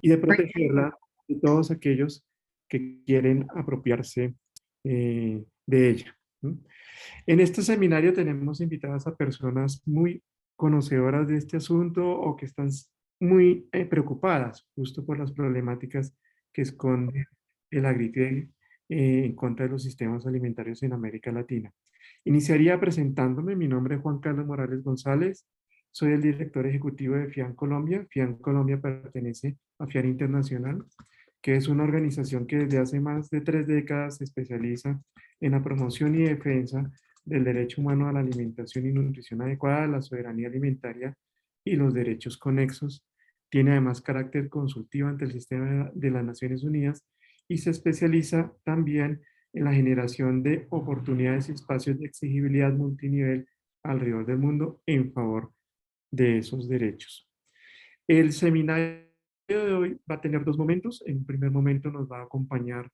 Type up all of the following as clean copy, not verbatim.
y de protegerla de todos aquellos que quieren apropiarse de ella. ¿No? En este seminario tenemos invitadas a personas muy conocedoras de este asunto o que están muy preocupadas justo por las problemáticas que esconde el agricultor en contra de los sistemas alimentarios en América Latina. Iniciaría presentándome. Mi nombre es Juan Carlos Morales González. Soy el director ejecutivo de FIAN Colombia. FIAN Colombia pertenece a FIAN Internacional, que es una organización que desde hace más de 3 décadas se especializa en la promoción y defensa del derecho humano a la alimentación y nutrición adecuada, la soberanía alimentaria y los derechos conexos. Tiene además carácter consultivo ante el sistema de las Naciones Unidas y se especializa también en la generación de oportunidades y espacios de exigibilidad multinivel alrededor del mundo en favor de esos derechos. El seminario de hoy va a tener 2 momentos. En un primer momento nos va a acompañar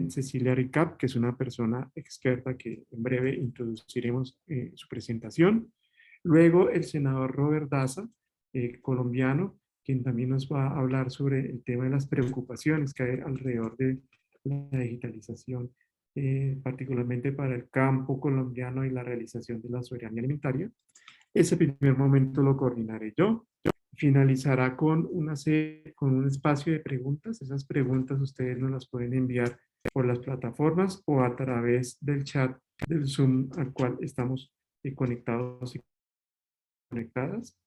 Cecilia Ricap, que es una persona experta que en breve introduciremos su presentación. Luego el senador Robert Daza, colombiano, quien también nos va a hablar sobre el tema de las preocupaciones que hay alrededor de la digitalización, particularmente para el campo colombiano y la realización de la soberanía alimentaria. Ese primer momento lo coordinaré yo. Finalizará con con un espacio de preguntas. Esas preguntas ustedes nos las pueden enviar por las plataformas o a través del chat del Zoom al cual estamos conectados y conectadas.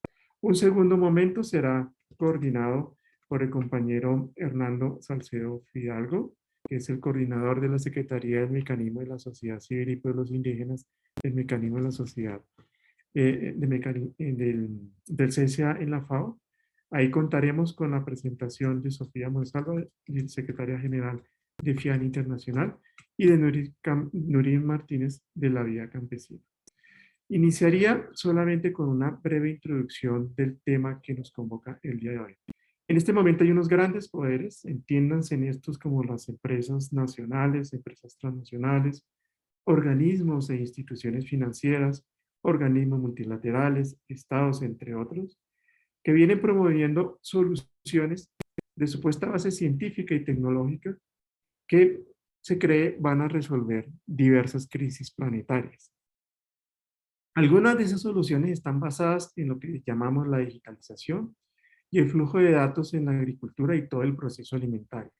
Un segundo momento será coordinado por el compañero Hernando Salcedo Fidalgo, que es el coordinador de la Secretaría del Mecanismo de la Sociedad Civil y Pueblos Indígenas, del Mecanismo de la Sociedad del CSA en la FAO. Ahí contaremos con la presentación de Sofía Monsalva, secretaria general de FIAN Internacional, y de Nurín Martínez de la Vía Campesina. Iniciaría solamente con una breve introducción del tema que nos convoca el día de hoy. En este momento hay unos grandes poderes, entiéndanse en estos como las empresas nacionales, empresas transnacionales, organismos e instituciones financieras, organismos multilaterales, estados, entre otros, que vienen promoviendo soluciones de supuesta base científica y tecnológica que se cree van a resolver diversas crisis planetarias. Algunas de esas soluciones están basadas en lo que llamamos la digitalización y el flujo de datos en la agricultura y todo el proceso alimentario.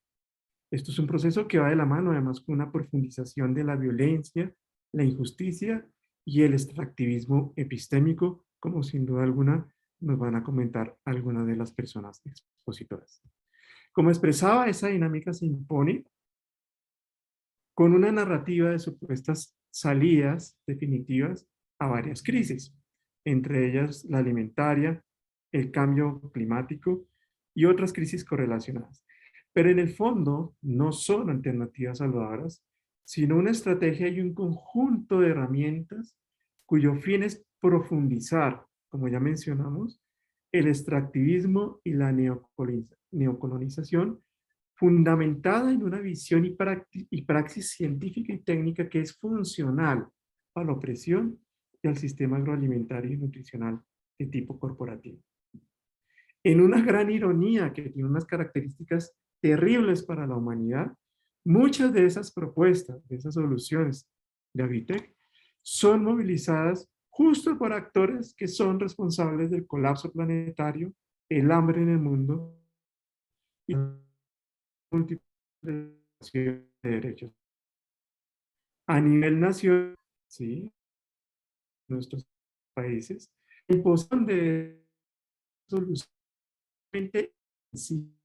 Esto es un proceso que va de la mano, además, con una profundización de la violencia, la injusticia y el extractivismo epistémico, como sin duda alguna nos van a comentar algunas de las personas expositoras. Como expresaba, esa dinámica se impone con una narrativa de supuestas salidas definitivas a varias crisis, entre ellas la alimentaria, el cambio climático y otras crisis correlacionadas. Pero en el fondo no son alternativas salvadoras, sino una estrategia y un conjunto de herramientas cuyo fin es profundizar, como ya mencionamos, el extractivismo y la neocolonización fundamentada en una visión y praxis científica y técnica que es funcional a la opresión y al sistema agroalimentario y nutricional de tipo corporativo. En una gran ironía que tiene unas características terribles para la humanidad, muchas de esas propuestas, de esas soluciones de Agritech, son movilizadas justo por actores que son responsables del colapso planetario, el hambre en el mundo y múltiples de derechos. A nivel nacional, ¿sí? Nuestros países, imposición de solución, sí,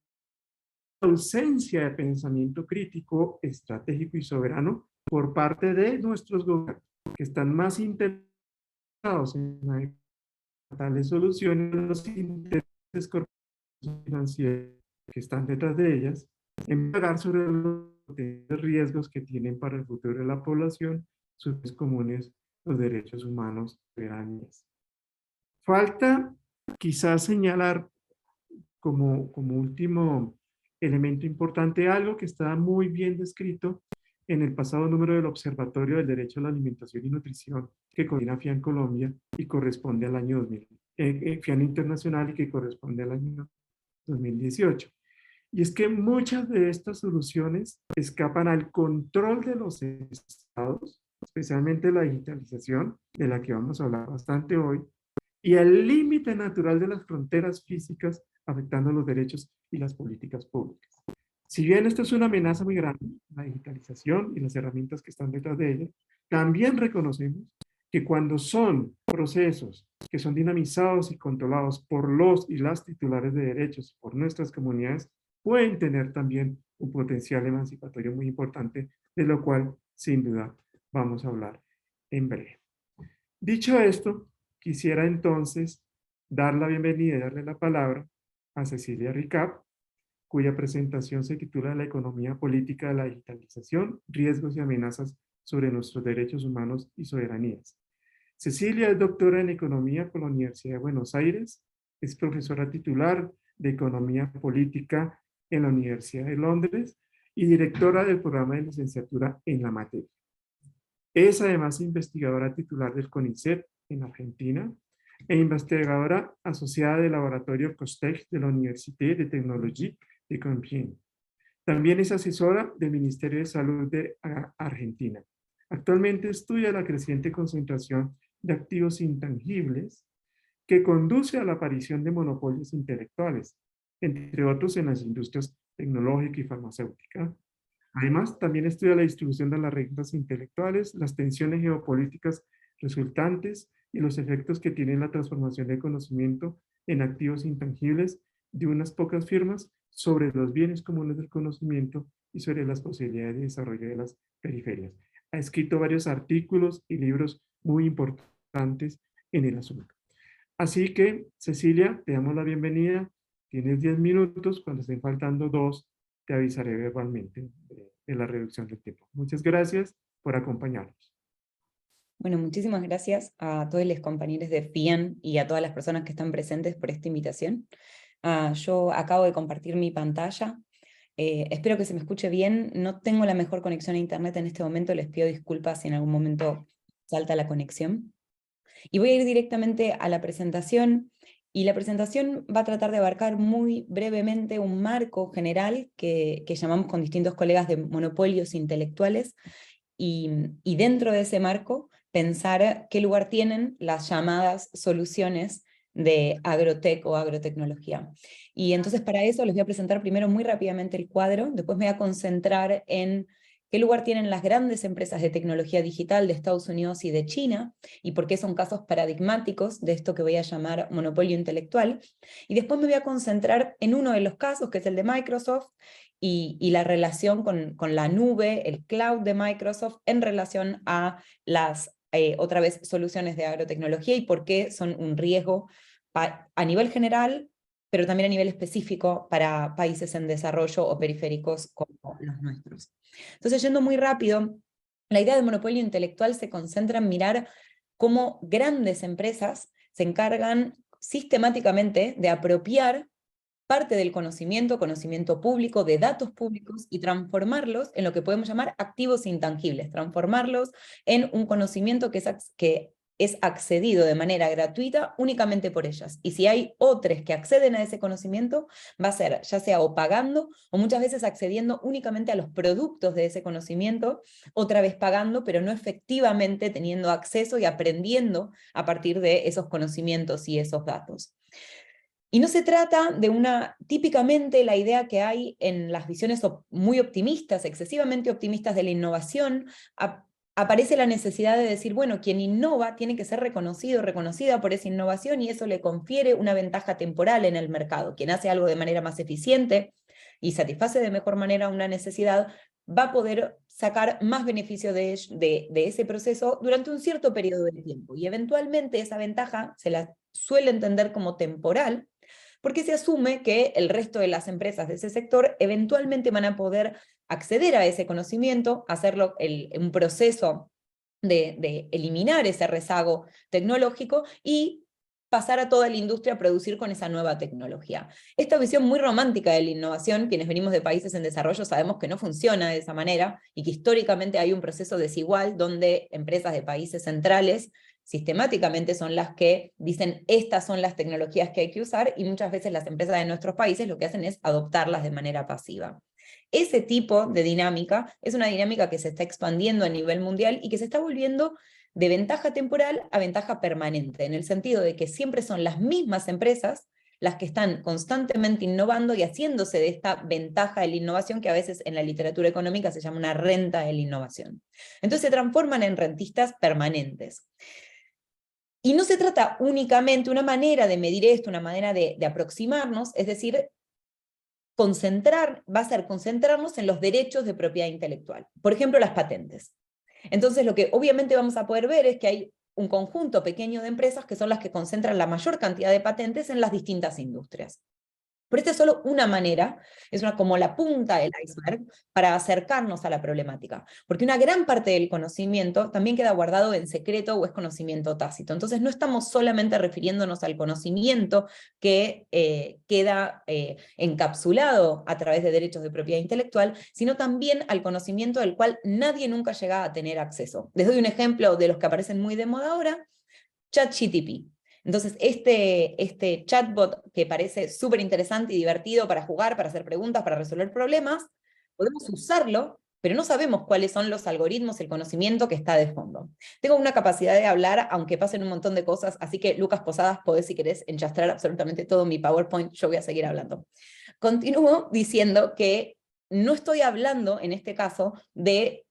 ausencia de pensamiento crítico, estratégico y soberano por parte de nuestros gobiernos, que están más interesados en tales soluciones, los intereses corporativos financieros que están detrás de ellas, en pagar sobre los riesgos que tienen para el futuro de la población, sus comunes, los derechos humanos, soberanías. Falta quizás señalar como último elemento importante algo que está muy bien descrito en el pasado número del Observatorio del Derecho a la Alimentación y Nutrición que coordina FIAN Colombia y corresponde al año 2000, FIAN Internacional y que corresponde al año 2018. Y es que muchas de estas soluciones escapan al control de los estados, especialmente la digitalización, de la que vamos a hablar bastante hoy, y el límite natural de las fronteras físicas afectando los derechos y las políticas públicas. Si bien esto es una amenaza muy grande, la digitalización y las herramientas que están detrás de ella, también reconocemos que cuando son procesos que son dinamizados y controlados por los y las titulares de derechos, por nuestras comunidades, pueden tener también un potencial emancipatorio muy importante, de lo cual sin duda vamos a hablar en breve. Dicho esto, quisiera entonces dar la bienvenida y darle la palabra a Cecilia Ricap, cuya presentación se titula La economía política de la digitalización, riesgos y amenazas sobre nuestros derechos humanos y soberanías. Cecilia es doctora en economía por la Universidad de Buenos Aires, es profesora titular de economía política en la Universidad de Londres y directora del programa de licenciatura en la materia. Es además investigadora titular del CONICET en Argentina e investigadora asociada del laboratorio COSTECH de la Université de Technologie de Compiègne. También es asesora del Ministerio de Salud de Argentina. Actualmente estudia la creciente concentración de activos intangibles que conduce a la aparición de monopolios intelectuales, entre otros en las industrias tecnológica y farmacéutica. Además, también estudia la distribución de las rentas intelectuales, las tensiones geopolíticas resultantes y los efectos que tiene la transformación del conocimiento en activos intangibles de unas pocas firmas sobre los bienes comunes del conocimiento y sobre las posibilidades de desarrollo de las periferias. Ha escrito varios artículos y libros muy importantes en el asunto. Así que, Cecilia, te damos la bienvenida. Tienes 10 minutos. Cuando estén faltando 2, te avisaré verbalmente de la reducción del tiempo. Muchas gracias por acompañarnos. Bueno, muchísimas gracias a todos los compañeros de FIAN y a todas las personas que están presentes por esta invitación. Yo acabo de compartir mi pantalla. Espero que se me escuche bien. No tengo la mejor conexión a internet en este momento. Les pido disculpas si en algún momento salta la conexión. Y voy a ir directamente a la presentación. Y la presentación va a tratar de abarcar muy brevemente un marco general que llamamos con distintos colegas de monopolios intelectuales. Y dentro de ese marco, pensar qué lugar tienen las llamadas soluciones de agrotech o agrotecnología. Y entonces para eso les voy a presentar primero muy rápidamente el cuadro, después me voy a concentrar en qué lugar tienen las grandes empresas de tecnología digital de Estados Unidos y de China, y por qué son casos paradigmáticos de esto que voy a llamar monopolio intelectual. Y después me voy a concentrar en uno de los casos, que es el de Microsoft, y la relación con la nube, el cloud de Microsoft, en relación a las, otra vez, soluciones de agrotecnología y por qué son un riesgo a nivel general, pero también a nivel específico para países en desarrollo o periféricos como los nuestros. Entonces, yendo muy rápido, la idea de monopolio intelectual se concentra en mirar cómo grandes empresas se encargan sistemáticamente de apropiar parte del conocimiento público, de datos públicos, y transformarlos en lo que podemos llamar activos intangibles, transformarlos en un conocimiento que es accedido de manera gratuita únicamente por ellas. Y si hay otros que acceden a ese conocimiento, va a ser ya sea o pagando, o muchas veces accediendo únicamente a los productos de ese conocimiento, otra vez pagando, pero no efectivamente teniendo acceso y aprendiendo a partir de esos conocimientos y esos datos. Y no se trata de típicamente la idea que hay en las visiones muy optimistas, excesivamente optimistas de la innovación, aparece la necesidad de decir, bueno, quien innova tiene que ser reconocido, reconocida por esa innovación, y eso le confiere una ventaja temporal en el mercado. Quien hace algo de manera más eficiente y satisface de mejor manera una necesidad, va a poder sacar más beneficio de ese proceso durante un cierto periodo de tiempo. Y eventualmente esa ventaja se la suele entender como temporal, porque se asume que el resto de las empresas de ese sector eventualmente van a poder acceder a ese conocimiento, hacerlo un proceso de eliminar ese rezago tecnológico y pasar a toda la industria a producir con esa nueva tecnología. Esta visión muy romántica de la innovación, quienes venimos de países en desarrollo sabemos que no funciona de esa manera, y que históricamente hay un proceso desigual donde empresas de países centrales sistemáticamente son las que dicen estas son las tecnologías que hay que usar, y muchas veces las empresas de nuestros países lo que hacen es adoptarlas de manera pasiva. Ese tipo de dinámica es una dinámica que se está expandiendo a nivel mundial y que se está volviendo de ventaja temporal a ventaja permanente, en el sentido de que siempre son las mismas empresas las que están constantemente innovando y haciéndose de esta ventaja de la innovación, que a veces en la literatura económica se llama una renta de la innovación. Entonces se transforman en rentistas permanentes. Y no se trata únicamente, una manera de medir esto, una manera de aproximarnos, es decir, va a ser concentrarnos en los derechos de propiedad intelectual. Por ejemplo, las patentes. Entonces, lo que obviamente vamos a poder ver es que hay un conjunto pequeño de empresas que son las que concentran la mayor cantidad de patentes en las distintas industrias. Pero esta es solo una manera, es como la punta del iceberg para acercarnos a la problemática. Porque una gran parte del conocimiento también queda guardado en secreto o es conocimiento tácito. Entonces no estamos solamente refiriéndonos al conocimiento que queda encapsulado a través de derechos de propiedad intelectual, sino también al conocimiento del cual nadie nunca llega a tener acceso. Les doy un ejemplo de los que aparecen muy de moda ahora: ChatGPT. Entonces, este chatbot que parece súper interesante y divertido para jugar, para hacer preguntas, para resolver problemas, podemos usarlo, pero no sabemos cuáles son los algoritmos, el conocimiento que está de fondo. Tengo una capacidad de hablar, aunque pasen un montón de cosas, así que Lucas Posadas, podés, si querés, enchastrar absolutamente todo mi PowerPoint, yo voy a seguir hablando. Continúo diciendo que no estoy hablando, en este caso, de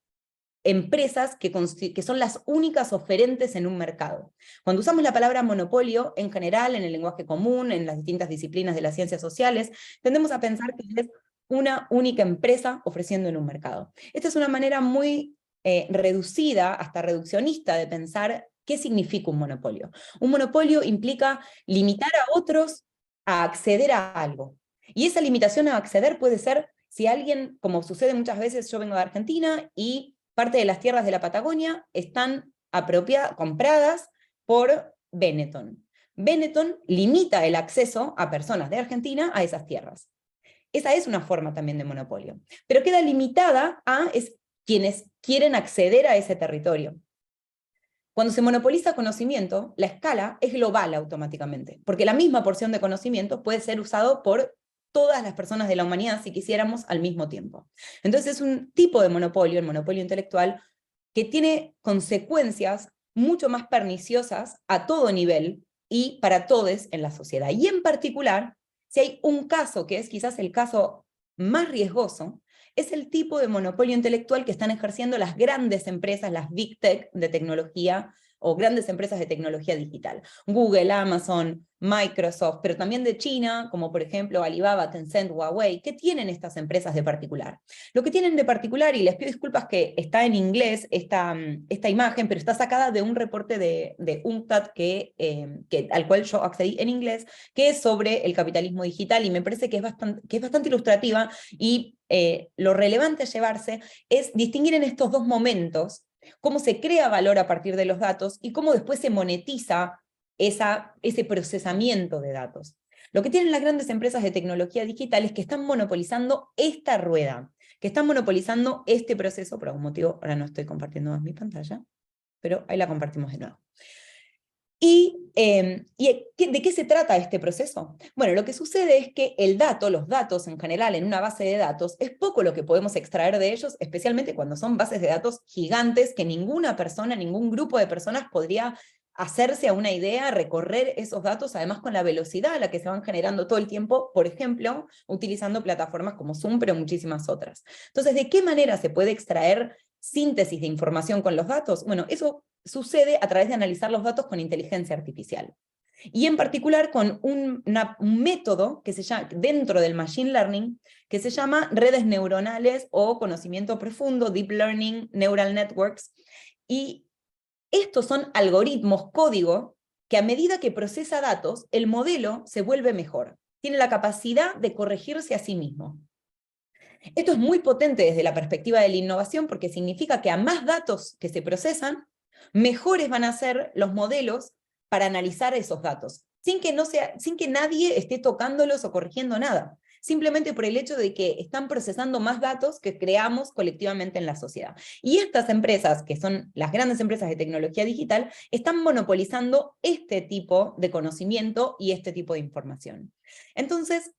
empresas que son las únicas oferentes en un mercado. Cuando usamos la palabra monopolio, en general, en el lenguaje común, en las distintas disciplinas de las ciencias sociales, tendemos a pensar que es una única empresa ofreciendo en un mercado. Esta es una manera muy reducida, hasta reduccionista, de pensar qué significa un monopolio. Un monopolio implica limitar a otros a acceder a algo. Y esa limitación a acceder puede ser si alguien, como sucede muchas veces, yo vengo de Argentina y parte de las tierras de la Patagonia están compradas por Benetton. Benetton limita el acceso a personas de Argentina a esas tierras. Esa es una forma también de monopolio, pero queda limitada a quienes quieren acceder a ese territorio. Cuando se monopoliza conocimiento, la escala es global automáticamente, porque la misma porción de conocimiento puede ser usado por todas las personas de la humanidad si quisiéramos al mismo tiempo. Entonces es un tipo de monopolio, el monopolio intelectual, que tiene consecuencias mucho más perniciosas a todo nivel y para todos en la sociedad. Y en particular, si hay un caso que es quizás el caso más riesgoso, es el tipo de monopolio intelectual que están ejerciendo las grandes empresas, las Big Tech de tecnología, o grandes empresas de tecnología digital. Google, Amazon, Microsoft, pero también de China, como por ejemplo Alibaba, Tencent, Huawei. ¿Qué tienen estas empresas de particular? Lo que tienen de particular, y les pido disculpas que está en inglés esta imagen, pero está sacada de un reporte de UNCTAD al cual yo accedí en inglés, que es sobre el capitalismo digital, y me parece que es bastante ilustrativa, y lo relevante a llevarse es distinguir en estos dos momentos cómo se crea valor a partir de los datos y cómo después se monetiza ese procesamiento de datos. Lo que tienen las grandes empresas de tecnología digital es que están monopolizando esta rueda, que están monopolizando este proceso. Por algún motivo ahora no estoy compartiendo más mi pantalla, pero ahí la compartimos de nuevo. ¿Y de qué se trata este proceso? Bueno, lo que sucede es que los datos en general en una base de datos, es poco lo que podemos extraer de ellos, especialmente cuando son bases de datos gigantes que ninguna persona, ningún grupo de personas podría hacerse a una idea, recorrer esos datos, además con la velocidad a la que se van generando todo el tiempo, por ejemplo, utilizando plataformas como Zoom, pero muchísimas otras. Entonces, ¿de qué manera se puede extraer síntesis de información con los datos? Bueno, eso sucede a través de analizar los datos con inteligencia artificial. Y en particular con un método que se llama, dentro del machine learning, que se llama redes neuronales o conocimiento profundo, deep learning neural networks. Y estos son algoritmos, código, que a medida que procesa datos, el modelo se vuelve mejor. Tiene la capacidad de corregirse a sí mismo. Esto es muy potente desde la perspectiva de la innovación, porque significa que a más datos que se procesan, mejores van a ser los modelos para analizar esos datos, sin que nadie esté tocándolos o corrigiendo nada. simplemente por el hecho de que están procesando más datos que creamos colectivamente en la sociedad. Y estas empresas, que son las grandes empresas de tecnología digital, están monopolizando este tipo de conocimiento y este tipo de información. Entonces,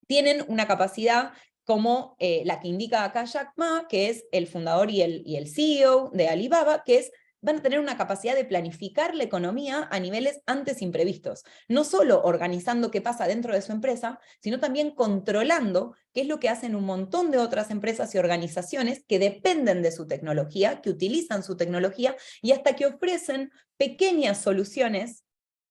tienen una capacidad como la que indica acá Jack Ma, que es el fundador y el CEO de Alibaba, que es van a tener una capacidad de planificar la economía a niveles antes imprevistos, no solo organizando qué pasa dentro de su empresa, sino también controlando qué es lo que hacen un montón de otras empresas y organizaciones que dependen de su tecnología, que utilizan su tecnología y hasta que ofrecen pequeñas soluciones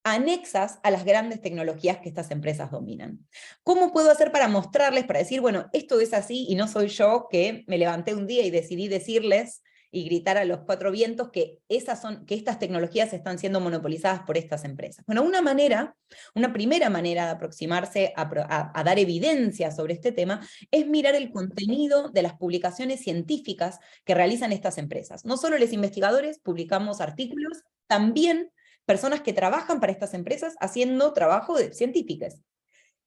anexas a las grandes tecnologías que estas empresas dominan. ¿Cómo puedo hacer para mostrarles, para decir, bueno, esto es así y no soy yo que me levanté un día y decidí decirles y gritar a los cuatro vientos que estas tecnologías están siendo monopolizadas por estas empresas? Bueno, una primera manera de aproximarse a dar evidencia sobre este tema es mirar el contenido de las publicaciones científicas que realizan estas empresas. No solo los investigadores publicamos artículos, también personas que trabajan para estas empresas haciendo trabajo de científicos.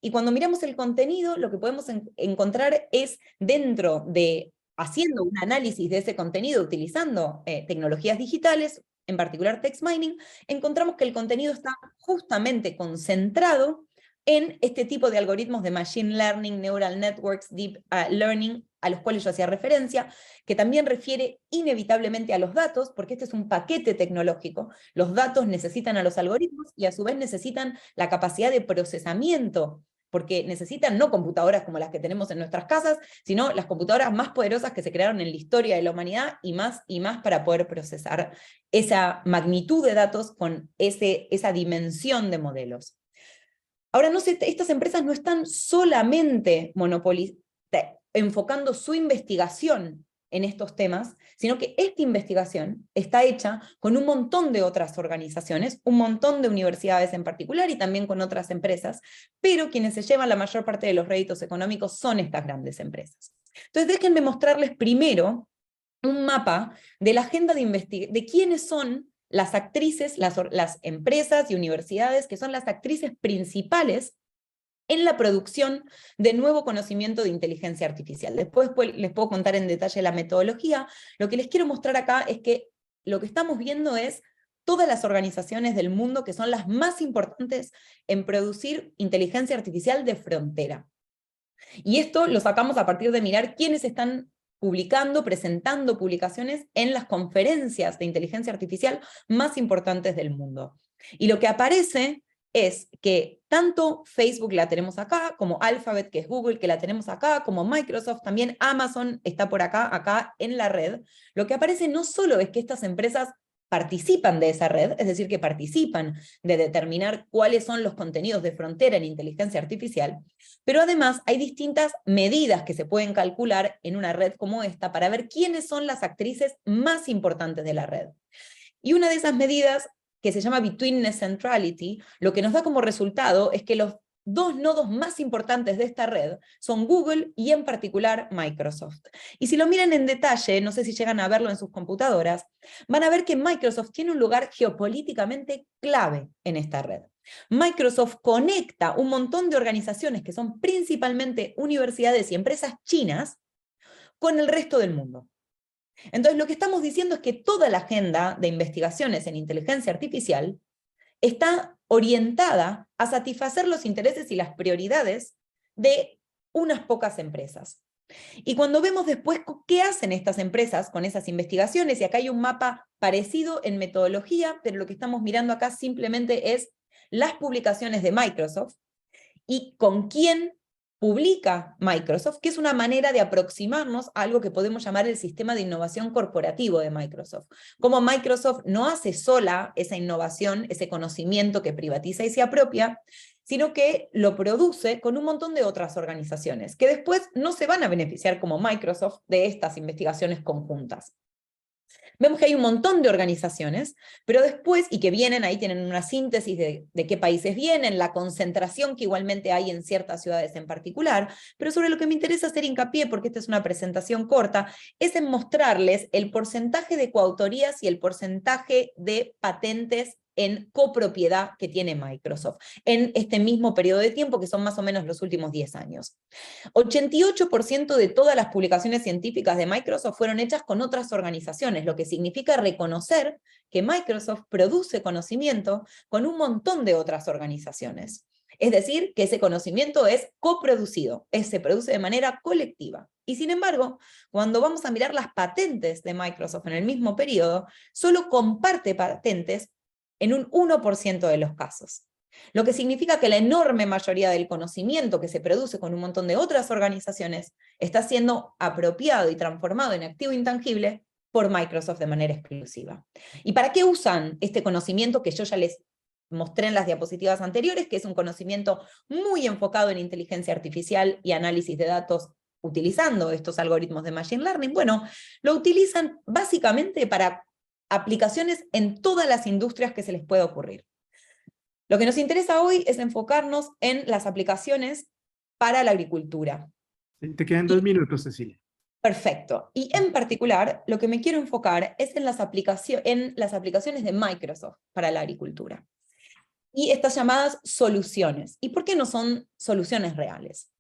Y cuando miramos el contenido, lo que podemos encontrar es dentro de, haciendo un análisis de ese contenido utilizando tecnologías digitales, en particular text mining, encontramos que el contenido está justamente concentrado en este tipo de algoritmos de machine learning, neural networks, deep learning, a los cuales yo hacía referencia, que también refiere inevitablemente a los datos, porque este es un paquete tecnológico. Los datos necesitan a los algoritmos y a su vez necesitan la capacidad de procesamiento, porque necesitan no computadoras como las que tenemos en nuestras casas, sino las computadoras más poderosas que se crearon en la historia de la humanidad y más para poder procesar esa magnitud de datos con esa dimensión de modelos. Ahora, estas empresas no están solamente enfocando su investigación en estos temas, sino que esta investigación está hecha con un montón de otras organizaciones, un montón de universidades en particular y también con otras empresas, pero quienes se llevan la mayor parte de los réditos económicos son estas grandes empresas. Entonces déjenme mostrarles primero un mapa de la agenda de quiénes son las actrices, las empresas y universidades que son las actrices principales en la producción de nuevo conocimiento de inteligencia artificial. Después les puedo contar en detalle la metodología. Lo que les quiero mostrar acá es que lo que estamos viendo es todas las organizaciones del mundo que son las más importantes en producir inteligencia artificial de frontera. Y esto lo sacamos a partir de mirar quiénes están publicando, presentando publicaciones en las conferencias de inteligencia artificial más importantes del mundo. Y lo que aparece es que tanto Facebook la tenemos acá, como Alphabet, que es Google, que la tenemos acá, como Microsoft, también Amazon está por acá en la red. Lo que aparece no solo es que estas empresas participan de esa red, es decir, que participan de determinar cuáles son los contenidos de frontera en inteligencia artificial, pero además hay distintas medidas que se pueden calcular en una red como esta para ver quiénes son las actrices más importantes de la red. Y una de esas medidas, que se llama Betweenness Centrality, lo que nos da como resultado es que los dos nodos más importantes de esta red son Google y en particular Microsoft. Y si lo miran en detalle, no sé si llegan a verlo en sus computadoras, van a ver que Microsoft tiene un lugar geopolíticamente clave en esta red. Microsoft conecta un montón de organizaciones que son principalmente universidades y empresas chinas con el resto del mundo. Entonces lo que estamos diciendo es que toda la agenda de investigaciones en inteligencia artificial está orientada a satisfacer los intereses y las prioridades de unas pocas empresas. Y cuando vemos después qué hacen estas empresas con esas investigaciones, y acá hay un mapa parecido en metodología, pero lo que estamos mirando acá simplemente es las publicaciones de Microsoft y con quién publica Microsoft, que es una manera de aproximarnos a algo que podemos llamar el sistema de innovación corporativo de Microsoft. Como Microsoft no hace sola esa innovación, ese conocimiento que privatiza y se apropia, sino que lo produce con un montón de otras organizaciones, que después no se van a beneficiar como Microsoft de estas investigaciones conjuntas. Vemos que hay un montón de organizaciones, pero después, y que vienen, ahí tienen una síntesis de qué países vienen, la concentración que igualmente hay en ciertas ciudades en particular, pero sobre lo que me interesa hacer hincapié, porque esta es una presentación corta, es en mostrarles el porcentaje de coautorías y el porcentaje de patentes en copropiedad que tiene Microsoft en este mismo periodo de tiempo, que son más o menos los últimos 10 años. 88% de todas las publicaciones científicas de Microsoft fueron hechas con otras organizaciones, lo que significa reconocer que Microsoft produce conocimiento con un montón de otras organizaciones. Es decir, que ese conocimiento es coproducido, se produce de manera colectiva. Y sin embargo, cuando vamos a mirar las patentes de Microsoft en el mismo periodo, solo comparte patentes en un 1% de los casos. Lo que significa que la enorme mayoría del conocimiento que se produce con un montón de otras organizaciones está siendo apropiado y transformado en activo intangible por Microsoft de manera exclusiva. ¿Y para qué usan este conocimiento que yo ya les mostré en las diapositivas anteriores, que es un conocimiento muy enfocado en inteligencia artificial y análisis de datos utilizando estos algoritmos de Machine Learning? Bueno, lo utilizan básicamente para aplicaciones en todas las industrias que se les pueda ocurrir. Lo que nos interesa hoy es enfocarnos en las aplicaciones para la agricultura. Te quedan 2 minutos, Cecilia. Perfecto. Y en particular, lo que me quiero enfocar es en las aplicaciones de Microsoft para la agricultura. Y estas llamadas soluciones. ¿Y por qué no son soluciones reales?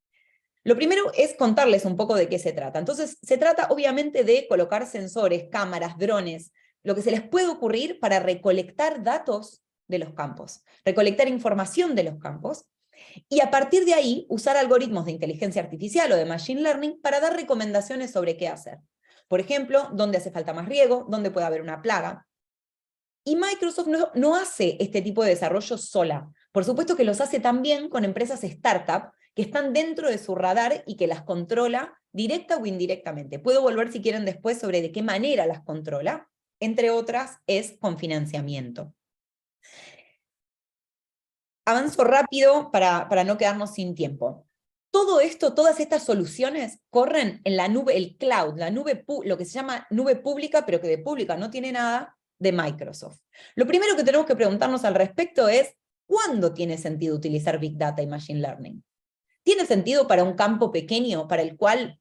Lo primero es contarles un poco de qué se trata. Entonces, se trata obviamente de colocar sensores, cámaras, drones, lo que se les puede ocurrir para recolectar datos de los campos, recolectar información de los campos, y a partir de ahí usar algoritmos de inteligencia artificial o de machine learning para dar recomendaciones sobre qué hacer. Por ejemplo, dónde hace falta más riego, dónde puede haber una plaga. Y Microsoft no hace este tipo de desarrollo sola. Por supuesto que los hace también con empresas startup que están dentro de su radar y que las controla directa o indirectamente. Puedo volver si quieren después sobre de qué manera las controla. Entre otras es con financiamiento. Avanzo rápido para no quedarnos sin tiempo. Todo esto, todas estas soluciones corren en la nube, el cloud, la nube, lo que se llama nube pública, pero que de pública no tiene nada, de Microsoft. Lo primero que tenemos que preguntarnos al respecto es, ¿cuándo tiene sentido utilizar Big Data y Machine Learning? ¿Tiene sentido para un campo pequeño, para el cual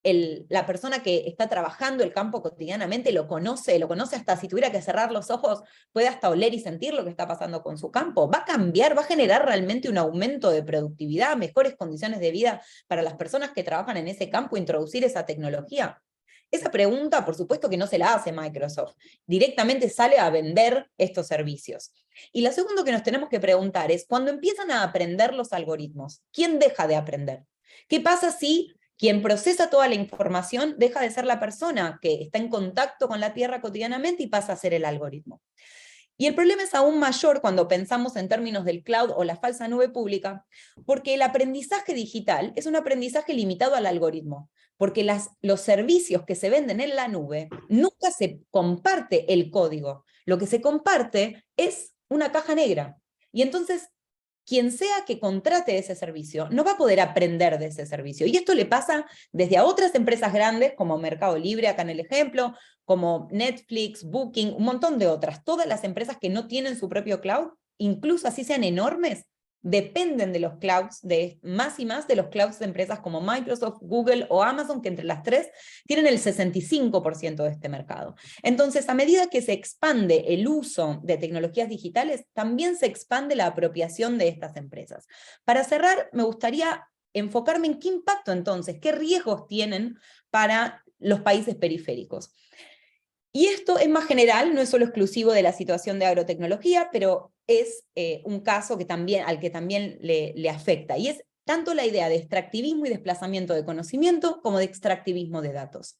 la persona que está trabajando el campo cotidianamente lo conoce hasta si tuviera que cerrar los ojos, puede hasta oler y sentir lo que está pasando con su campo? ¿Va a cambiar, va a generar realmente un aumento de productividad, mejores condiciones de vida para las personas que trabajan en ese campo, introducir esa tecnología? Esa pregunta, por supuesto que no se la hace Microsoft, directamente sale a vender estos servicios. Y lo segundo que nos tenemos que preguntar es, cuando empiezan a aprender los algoritmos, ¿quién deja de aprender? ¿Qué pasa si quien procesa toda la información deja de ser la persona que está en contacto con la Tierra cotidianamente y pasa a ser el algoritmo? Y el problema es aún mayor cuando pensamos en términos del cloud o la falsa nube pública, porque el aprendizaje digital es un aprendizaje limitado al algoritmo, porque los servicios que se venden en la nube nunca se comparte el código. Lo que se comparte es una caja negra. Y entonces, quien sea que contrate ese servicio no va a poder aprender de ese servicio. Y esto le pasa desde a otras empresas grandes, como Mercado Libre, acá en el ejemplo, como Netflix, Booking, un montón de otras. Todas las empresas que no tienen su propio cloud, incluso así sean enormes, dependen de los clouds, más y más de los clouds de empresas como Microsoft, Google o Amazon, que entre las tres tienen el 65% de este mercado. Entonces, a medida que se expande el uso de tecnologías digitales, también se expande la apropiación de estas empresas. Para cerrar, me gustaría enfocarme en qué impacto entonces, qué riesgos tienen para los países periféricos. Y esto es más general, no es solo exclusivo de la situación de agrotecnología, pero es un caso al que también le afecta, y es tanto la idea de extractivismo y desplazamiento de conocimiento como de extractivismo de datos.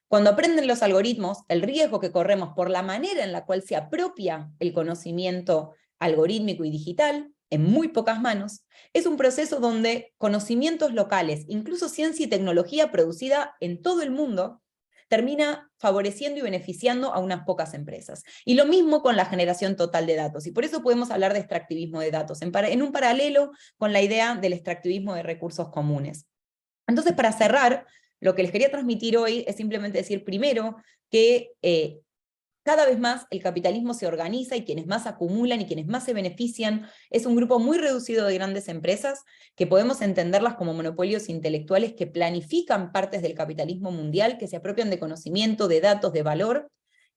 Cuando aprenden los algoritmos, el riesgo que corremos por la manera en la cual se apropia el conocimiento algorítmico y digital, en muy pocas manos, es un proceso donde conocimientos locales, incluso ciencia y tecnología producida en todo el mundo, termina favoreciendo y beneficiando a unas pocas empresas. Y lo mismo con la generación total de datos. Y por eso podemos hablar de extractivismo de datos, en un paralelo con la idea del extractivismo de recursos comunes. Entonces, para cerrar, lo que les quería transmitir hoy es simplemente decir, primero, que cada vez más el capitalismo se organiza y quienes más acumulan y quienes más se benefician es un grupo muy reducido de grandes empresas que podemos entenderlas como monopolios intelectuales que planifican partes del capitalismo mundial, que se apropian de conocimiento, de datos, de valor,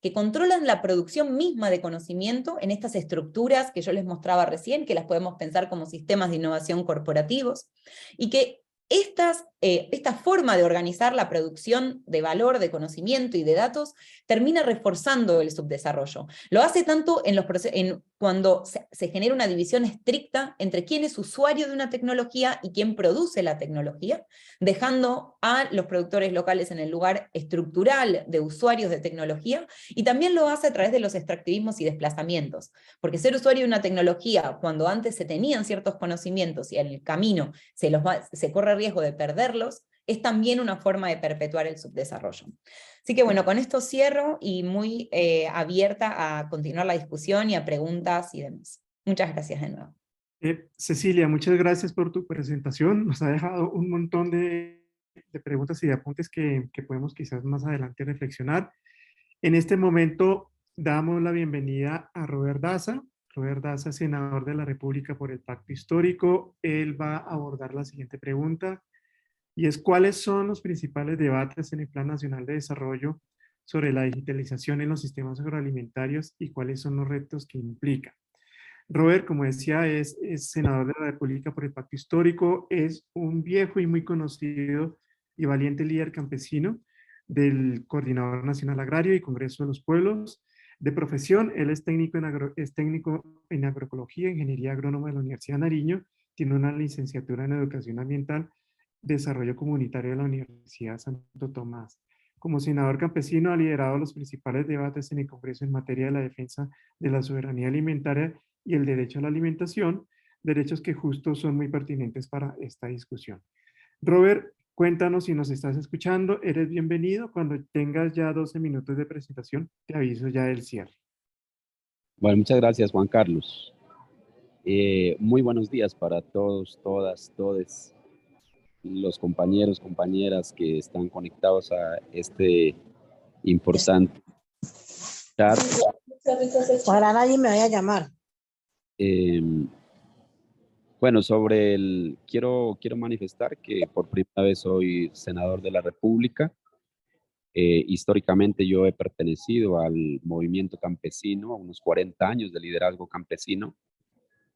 que controlan la producción misma de conocimiento en estas estructuras que yo les mostraba recién, que las podemos pensar como sistemas de innovación corporativos, y que esta forma de organizar la producción de valor, de conocimiento y de datos termina reforzando el subdesarrollo. Lo hace tanto cuando se genera una división estricta entre quién es usuario de una tecnología y quién produce la tecnología, dejando a los productores locales en el lugar estructural de usuarios de tecnología, y también lo hace a través de los extractivismos y desplazamientos, porque ser usuario de una tecnología cuando antes se tenían ciertos conocimientos y el camino se corre riesgo de perderlos, es también una forma de perpetuar el subdesarrollo. Así que bueno, con esto cierro y muy abierta a continuar la discusión y a preguntas y demás. Muchas gracias de nuevo. Cecilia, muchas gracias por tu presentación. Nos ha dejado un montón de preguntas y de apuntes que podemos quizás más adelante reflexionar. En este momento damos la bienvenida a Robert Daza. Robert Daza, senador de la República por el Pacto Histórico. Él va a abordar la siguiente pregunta, y es: ¿cuáles son los principales debates en el Plan Nacional de Desarrollo sobre la digitalización en los sistemas agroalimentarios y cuáles son los retos que implica? Robert, como decía, es senador de la República por el Pacto Histórico, es un viejo y muy conocido y valiente líder campesino del Coordinador Nacional Agrario y Congreso de los Pueblos. De profesión, él es técnico en agroecología, ingeniería agrónoma de la Universidad de Nariño, tiene una licenciatura en educación ambiental, desarrollo comunitario de la Universidad Santo Tomás. Como senador campesino ha liderado los principales debates en el Congreso en materia de la defensa de la soberanía alimentaria y el derecho a la alimentación, derechos que justo son muy pertinentes para esta discusión. Robert, cuéntanos si nos estás escuchando, eres bienvenido. Cuando tengas ya 12 minutos de presentación, te aviso ya del cierre. Bueno, muchas gracias, Juan Carlos. Muy buenos días para todos, todas, todes, los compañeros, compañeras que están conectados a este importante chat. Ojalá nadie me vaya a llamar. Bueno, quiero manifestar que por primera vez soy senador de la República. Históricamente yo he pertenecido al movimiento campesino, a unos 40 años de liderazgo campesino,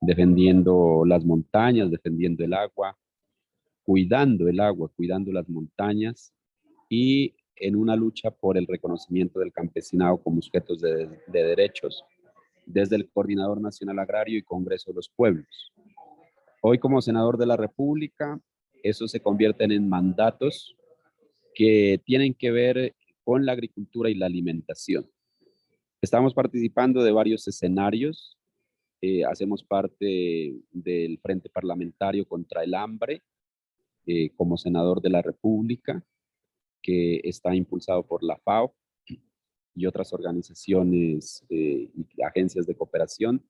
defendiendo las montañas, defendiendo el agua, cuidando las montañas y en una lucha por el reconocimiento del campesinado como sujetos de derechos desde el Coordinador Nacional Agrario y Congreso de los Pueblos. Hoy como senador de la República, eso se convierten en mandatos que tienen que ver con la agricultura y la alimentación. Estamos participando de varios escenarios. Hacemos parte del Frente Parlamentario contra el Hambre como senador de la República, que está impulsado por la FAO y otras organizaciones y agencias de cooperación.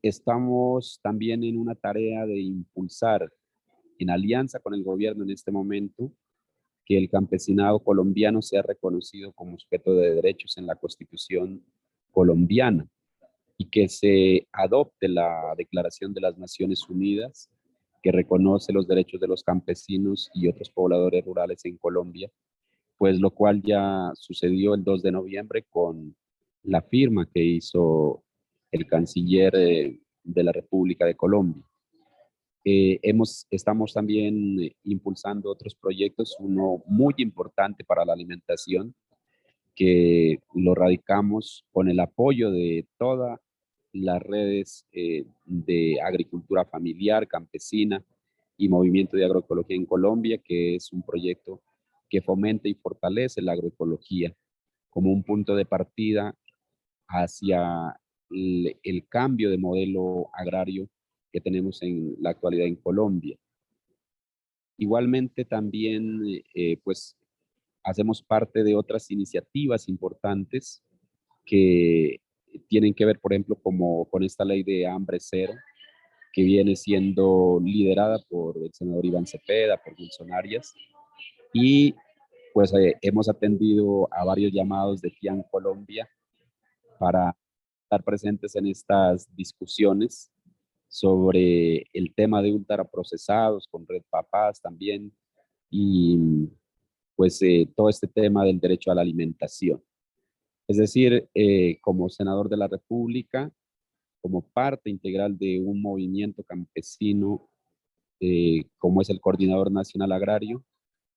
Estamos también en una tarea de impulsar, en alianza con el gobierno en este momento, que el campesinado colombiano sea reconocido como sujeto de derechos en la Constitución colombiana y que se adopte la Declaración de las Naciones Unidas que reconoce los derechos de los campesinos y otros pobladores rurales en Colombia, pues lo cual ya sucedió el 2 de noviembre con la firma que hizo el canciller de la República de Colombia. Estamos también impulsando otros proyectos, uno muy importante para la alimentación, que lo radicamos con el apoyo de todas las redes de agricultura familiar, campesina y movimiento de agroecología en Colombia, que es un proyecto que fomenta y fortalece la agroecología como un punto de partida hacia el cambio de modelo agrario que tenemos en la actualidad en Colombia. Igualmente también pues hacemos parte de otras iniciativas importantes que tienen que ver, por ejemplo, como con esta ley de hambre cero, que viene siendo liderada por el senador Iván Cepeda, por Wilson Arias, y pues hemos atendido a varios llamados de FIAN Colombia para estar presentes en estas discusiones sobre el tema de ultraprocesados, con Red Papás también, y pues todo este tema del derecho a la alimentación. Es decir, como senador de la República, como parte integral de un movimiento campesino, como es el Coordinador Nacional Agrario,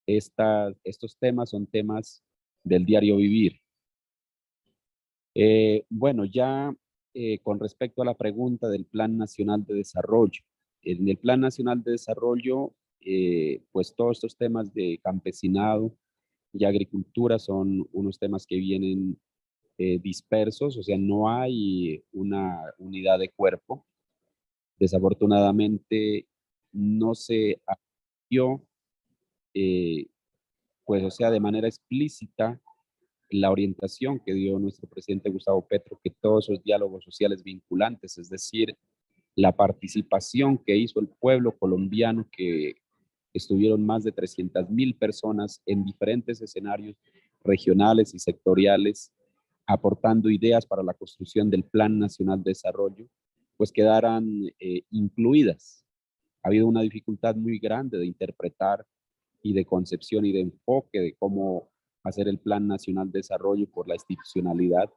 estos temas son temas del diario vivir. Bueno, ya con respecto a la pregunta del Plan Nacional de Desarrollo. En el Plan Nacional de Desarrollo, pues todos estos temas de campesinado y agricultura son unos temas que vienen dispersos, o sea, no hay una unidad de cuerpo. Desafortunadamente, no se apoyó, pues, o sea, de manera explícita la orientación que dio nuestro presidente Gustavo Petro, que todos esos diálogos sociales vinculantes, es decir, la participación que hizo el pueblo colombiano, que estuvieron más de 300.000 personas en diferentes escenarios regionales y sectoriales, aportando ideas para la construcción del Plan Nacional de Desarrollo, pues quedaran incluidas. Ha habido una dificultad muy grande de interpretar y de concepción y de enfoque de cómo hacer el Plan Nacional de Desarrollo por la institucionalidad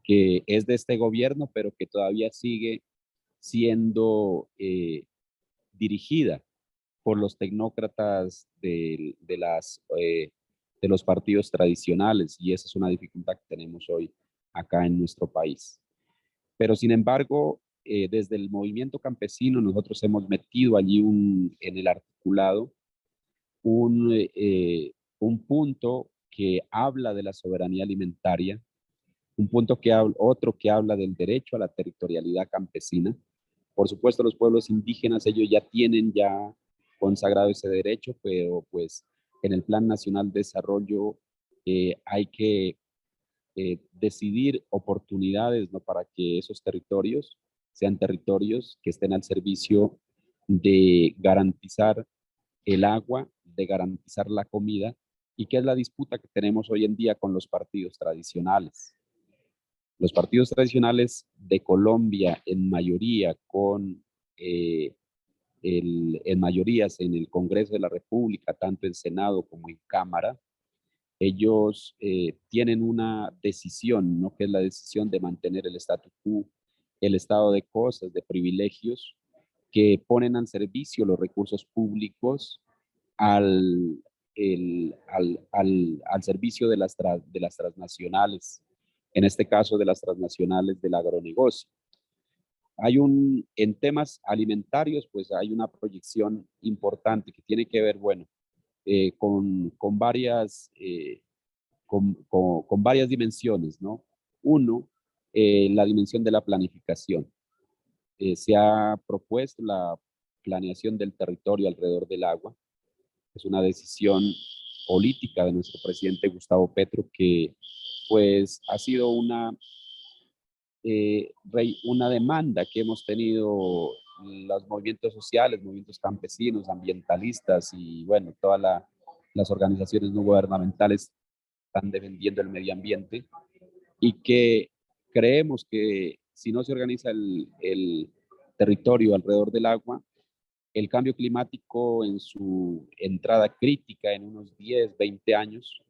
que es de este gobierno, pero que todavía sigue siendo dirigida por los tecnócratas de los partidos tradicionales, y esa es una dificultad que tenemos hoy acá en nuestro país. Pero sin embargo, desde el movimiento campesino nosotros hemos metido allí en el articulado un punto que habla de la soberanía alimentaria, un punto otro que habla del derecho a la territorialidad campesina. Por supuesto, los pueblos indígenas, ellos ya tienen ya consagrado ese derecho, pero pues en el Plan Nacional de Desarrollo hay que decidir oportunidades, ¿no?, para que esos territorios sean territorios que estén al servicio de garantizar el agua, de garantizar la comida, y que es la disputa que tenemos hoy en día con los partidos tradicionales. Los partidos tradicionales de Colombia, en mayoría, en mayorías en el Congreso de la República, tanto en Senado como en Cámara, ellos tienen una decisión, ¿no?, que es la decisión de mantener el statu quo, el estado de cosas, de privilegios, que ponen al servicio los recursos públicos al, al servicio de de las transnacionales, en este caso de las transnacionales del agronegocio. En temas alimentarios, pues hay una proyección importante que tiene que ver, bueno, con varias, con varias dimensiones, ¿no? Uno, la dimensión de la planificación. Se ha propuesto la planeación del territorio alrededor del agua. Es una decisión política de nuestro presidente Gustavo Petro, que pues ha sido una demanda que hemos tenido los movimientos sociales, movimientos campesinos, ambientalistas y bueno, todas las organizaciones no gubernamentales están defendiendo el medio ambiente, y que creemos que si no se organiza el territorio alrededor del agua, el cambio climático en su entrada crítica en unos 10, 20 años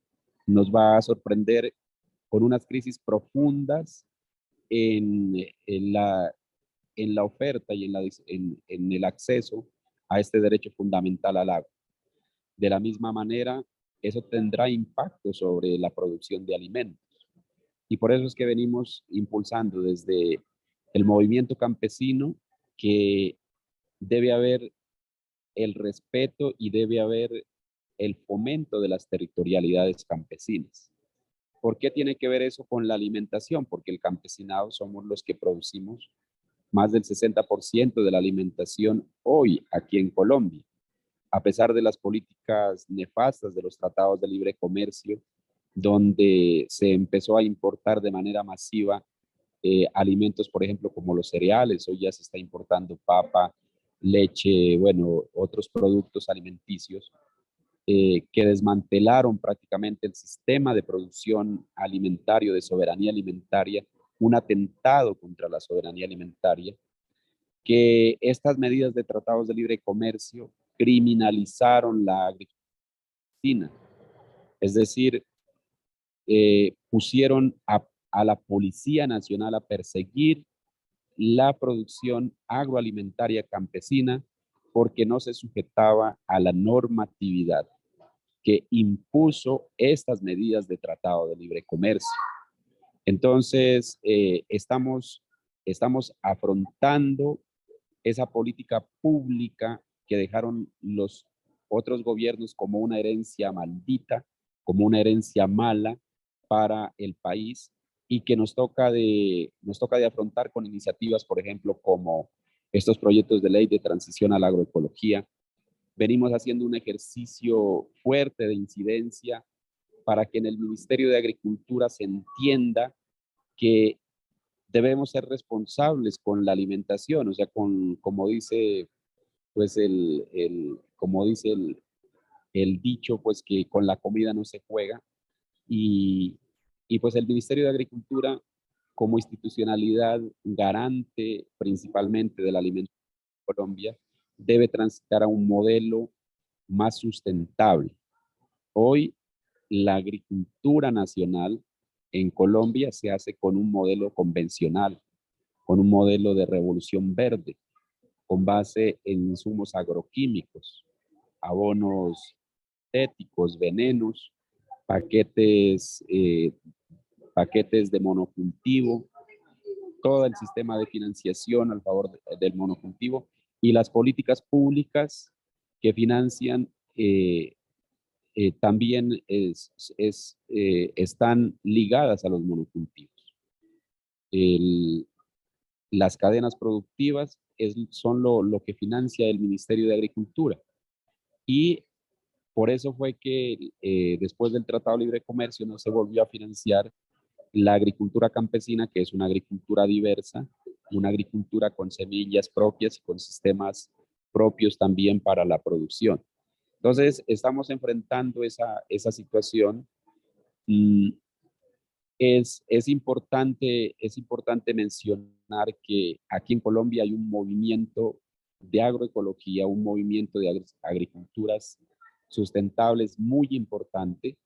nos va a sorprender con unas crisis profundas en, en, la, en la oferta y en el acceso a este derecho fundamental al agua. De la misma manera, eso tendrá impacto sobre la producción de alimentos. Y por eso es que venimos impulsando desde el movimiento campesino que debe haber el respeto y debe haber el fomento de las territorialidades campesinas. ¿Por qué tiene que ver eso con la alimentación? Porque el campesinado somos los que producimos más del 60% de la alimentación hoy aquí en Colombia. A pesar de las políticas nefastas de los tratados de libre comercio, donde se empezó a importar de manera masiva alimentos, por ejemplo, como los cereales, hoy ya se está importando papa, leche, bueno, otros productos alimenticios, que desmantelaron prácticamente el sistema de producción alimentario, de soberanía alimentaria, un atentado contra la soberanía alimentaria, que estas medidas de tratados de libre comercio criminalizaron la agricultura, Es decir, pusieron a la Policía Nacional a perseguir la producción agroalimentaria campesina porque no se sujetaba a la normatividad que impuso estas medidas de Tratado de Libre Comercio. Entonces, estamos afrontando esa política pública que dejaron los otros gobiernos como una herencia maldita, como una herencia mala para el país, y que nos toca de afrontar con iniciativas, por ejemplo, como estos proyectos de ley de transición a la agroecología. Venimos haciendo un ejercicio fuerte de incidencia para que en el Ministerio de Agricultura se entienda que debemos ser responsables con la alimentación, o sea, como dice pues el dicho, pues que con la comida no se juega, y, pues el Ministerio de Agricultura como institucionalidad garante principalmente de la alimentación en Colombia debe transitar a un modelo más sustentable. Hoy la agricultura nacional en Colombia se hace con un modelo convencional, con un modelo de revolución verde, con base en insumos agroquímicos, abonos sintéticos, venenos, paquetes de monocultivo, todo el sistema de financiación al favor del monocultivo y las políticas públicas que financian también están ligadas a los monocultivos. Las cadenas productivas son lo que financia el Ministerio de Agricultura. Y por eso fue que después del Tratado de Libre Comercio no se volvió a financiar la agricultura campesina, que es una agricultura diversa, una agricultura con semillas propias y con sistemas propios también para la producción. Entonces, estamos enfrentando esa situación. Es importante mencionar que aquí en Colombia hay un movimiento de agroecología, un movimiento de agriculturas sustentables muy importante.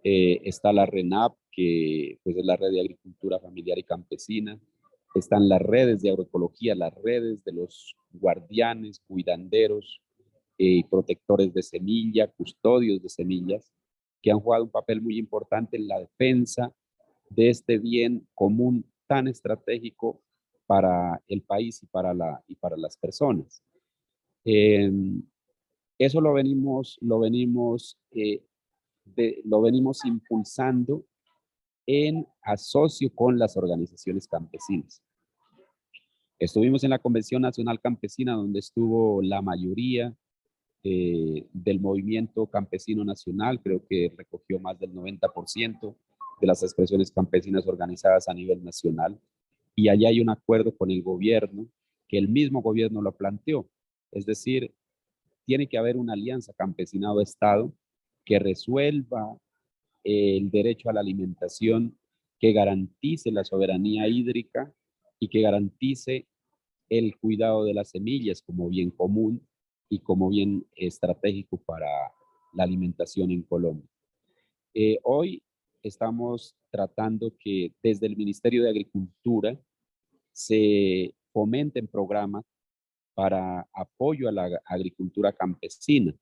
Está la RENAP, que pues, es la Red de Agricultura Familiar y Campesina. Están las redes de agroecología, las redes de los guardianes, cuidanderos, protectores de semilla, custodios de semillas, que han jugado un papel muy importante en la defensa de este bien común tan estratégico para el país y para las personas. Eso lo venimos impulsando en asocio con las organizaciones campesinas. Estuvimos en la Convención Nacional Campesina, donde estuvo la mayoría del movimiento campesino nacional, creo que recogió más del 90% de las expresiones campesinas organizadas a nivel nacional, y allá hay un acuerdo con el gobierno, que el mismo gobierno lo planteó, es decir, tiene que haber una alianza campesinado-Estado que resuelva el derecho a la alimentación, que garantice la soberanía hídrica y que garantice el cuidado de las semillas como bien común y como bien estratégico para la alimentación en Colombia. Hoy estamos tratando que desde el Ministerio de Agricultura se fomenten programas para apoyo a la agricultura campesina,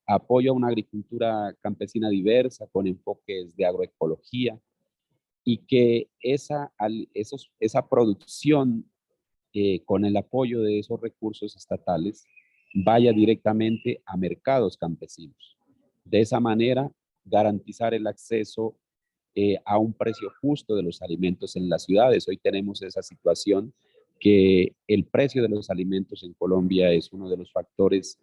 apoyo a una agricultura campesina diversa con enfoques de agroecología, y que esa producción con el apoyo de esos recursos estatales vaya directamente a mercados campesinos. De esa manera, garantizar el acceso a un precio justo de los alimentos en las ciudades. Hoy tenemos esa situación que el precio de los alimentos en Colombia es uno de los factores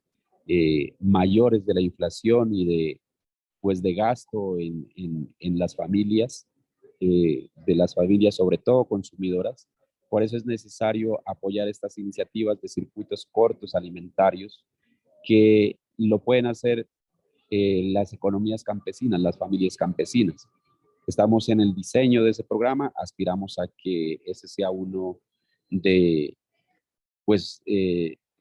mayores de la inflación y de gasto en las familias, de las familias sobre todo consumidoras. Por eso es necesario apoyar estas iniciativas de circuitos cortos alimentarios que lo pueden hacer las economías campesinas, las familias campesinas. Estamos en el diseño de ese programa, aspiramos a que ese sea uno de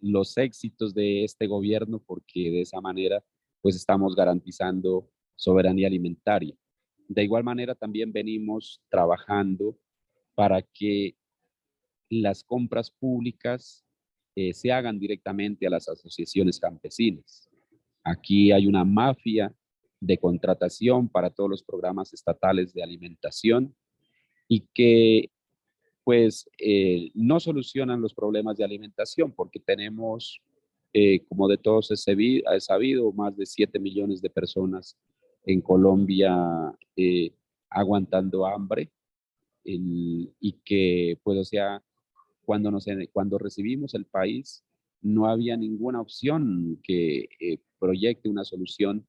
los éxitos de este gobierno, porque de esa manera pues estamos garantizando soberanía alimentaria. De igual manera, también venimos trabajando para que las compras públicas se hagan directamente a las asociaciones campesinas. Aquí hay una mafia de contratación para todos los programas estatales de alimentación y que pues no solucionan los problemas de alimentación porque tenemos, como de todos es sabido, más de 7 millones de personas en Colombia aguantando hambre y que pues o sea, cuando recibimos el país no había ninguna opción que proyecte una solución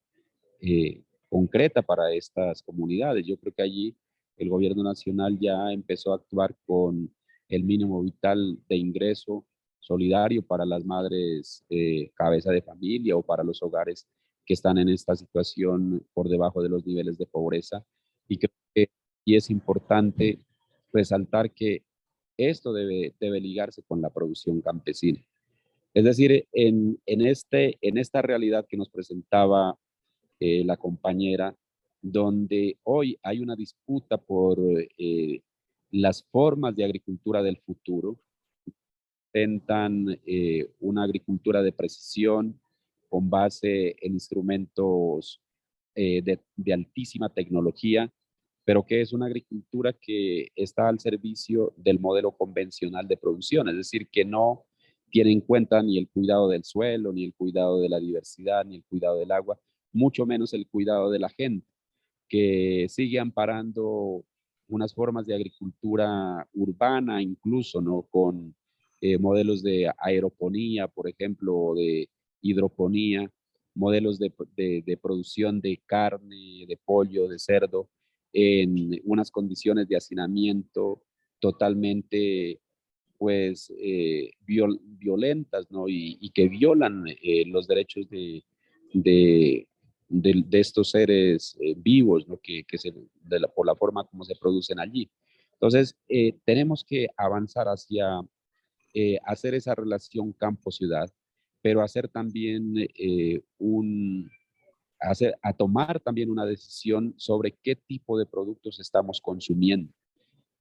concreta para estas comunidades. Yo creo que allí el gobierno nacional ya empezó a actuar con el mínimo vital de ingreso solidario para las madres cabeza de familia o para los hogares que están en esta situación por debajo de los niveles de pobreza. Y creo que y es importante resaltar que esto debe ligarse con la producción campesina. Es decir, en esta realidad que nos presentaba la compañera, donde hoy hay una disputa por las formas de agricultura del futuro. Intentan una agricultura de precisión con base en instrumentos de altísima tecnología, pero que es una agricultura que está al servicio del modelo convencional de producción, es decir, que no tiene en cuenta ni el cuidado del suelo, ni el cuidado de la diversidad, ni el cuidado del agua, mucho menos el cuidado de la gente, que sigue amparando unas formas de agricultura urbana, incluso, ¿no? Con modelos de aeroponía, por ejemplo, o de hidroponía, modelos de producción de carne, de pollo, de cerdo, en unas condiciones de hacinamiento totalmente pues violentas, ¿no? Y que violan los derechos de, de estos seres vivos, ¿no? Por la forma como se producen allí. Entonces, tenemos que avanzar hacia hacer esa relación campo-ciudad, pero hacer también a tomar también una decisión sobre qué tipo de productos estamos consumiendo.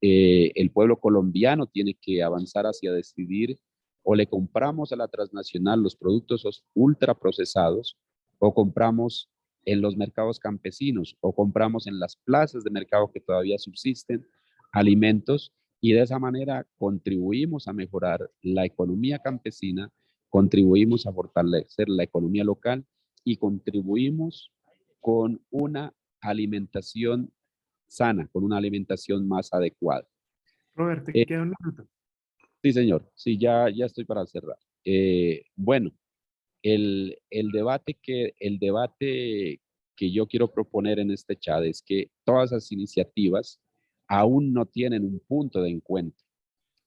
El pueblo colombiano tiene que avanzar hacia decidir o le compramos a la transnacional los productos ultraprocesados o compramos en los mercados campesinos o compramos en las plazas de mercado que todavía subsisten alimentos y de esa manera contribuimos a mejorar la economía campesina, contribuimos a fortalecer la economía local y contribuimos con una alimentación sana, con una alimentación más adecuada. Robert, te queda un minuto. Sí, señor. Sí, ya estoy para cerrar. Bueno, el debate que yo quiero proponer en este chat es que todas esas iniciativas aún no tienen un punto de encuentro.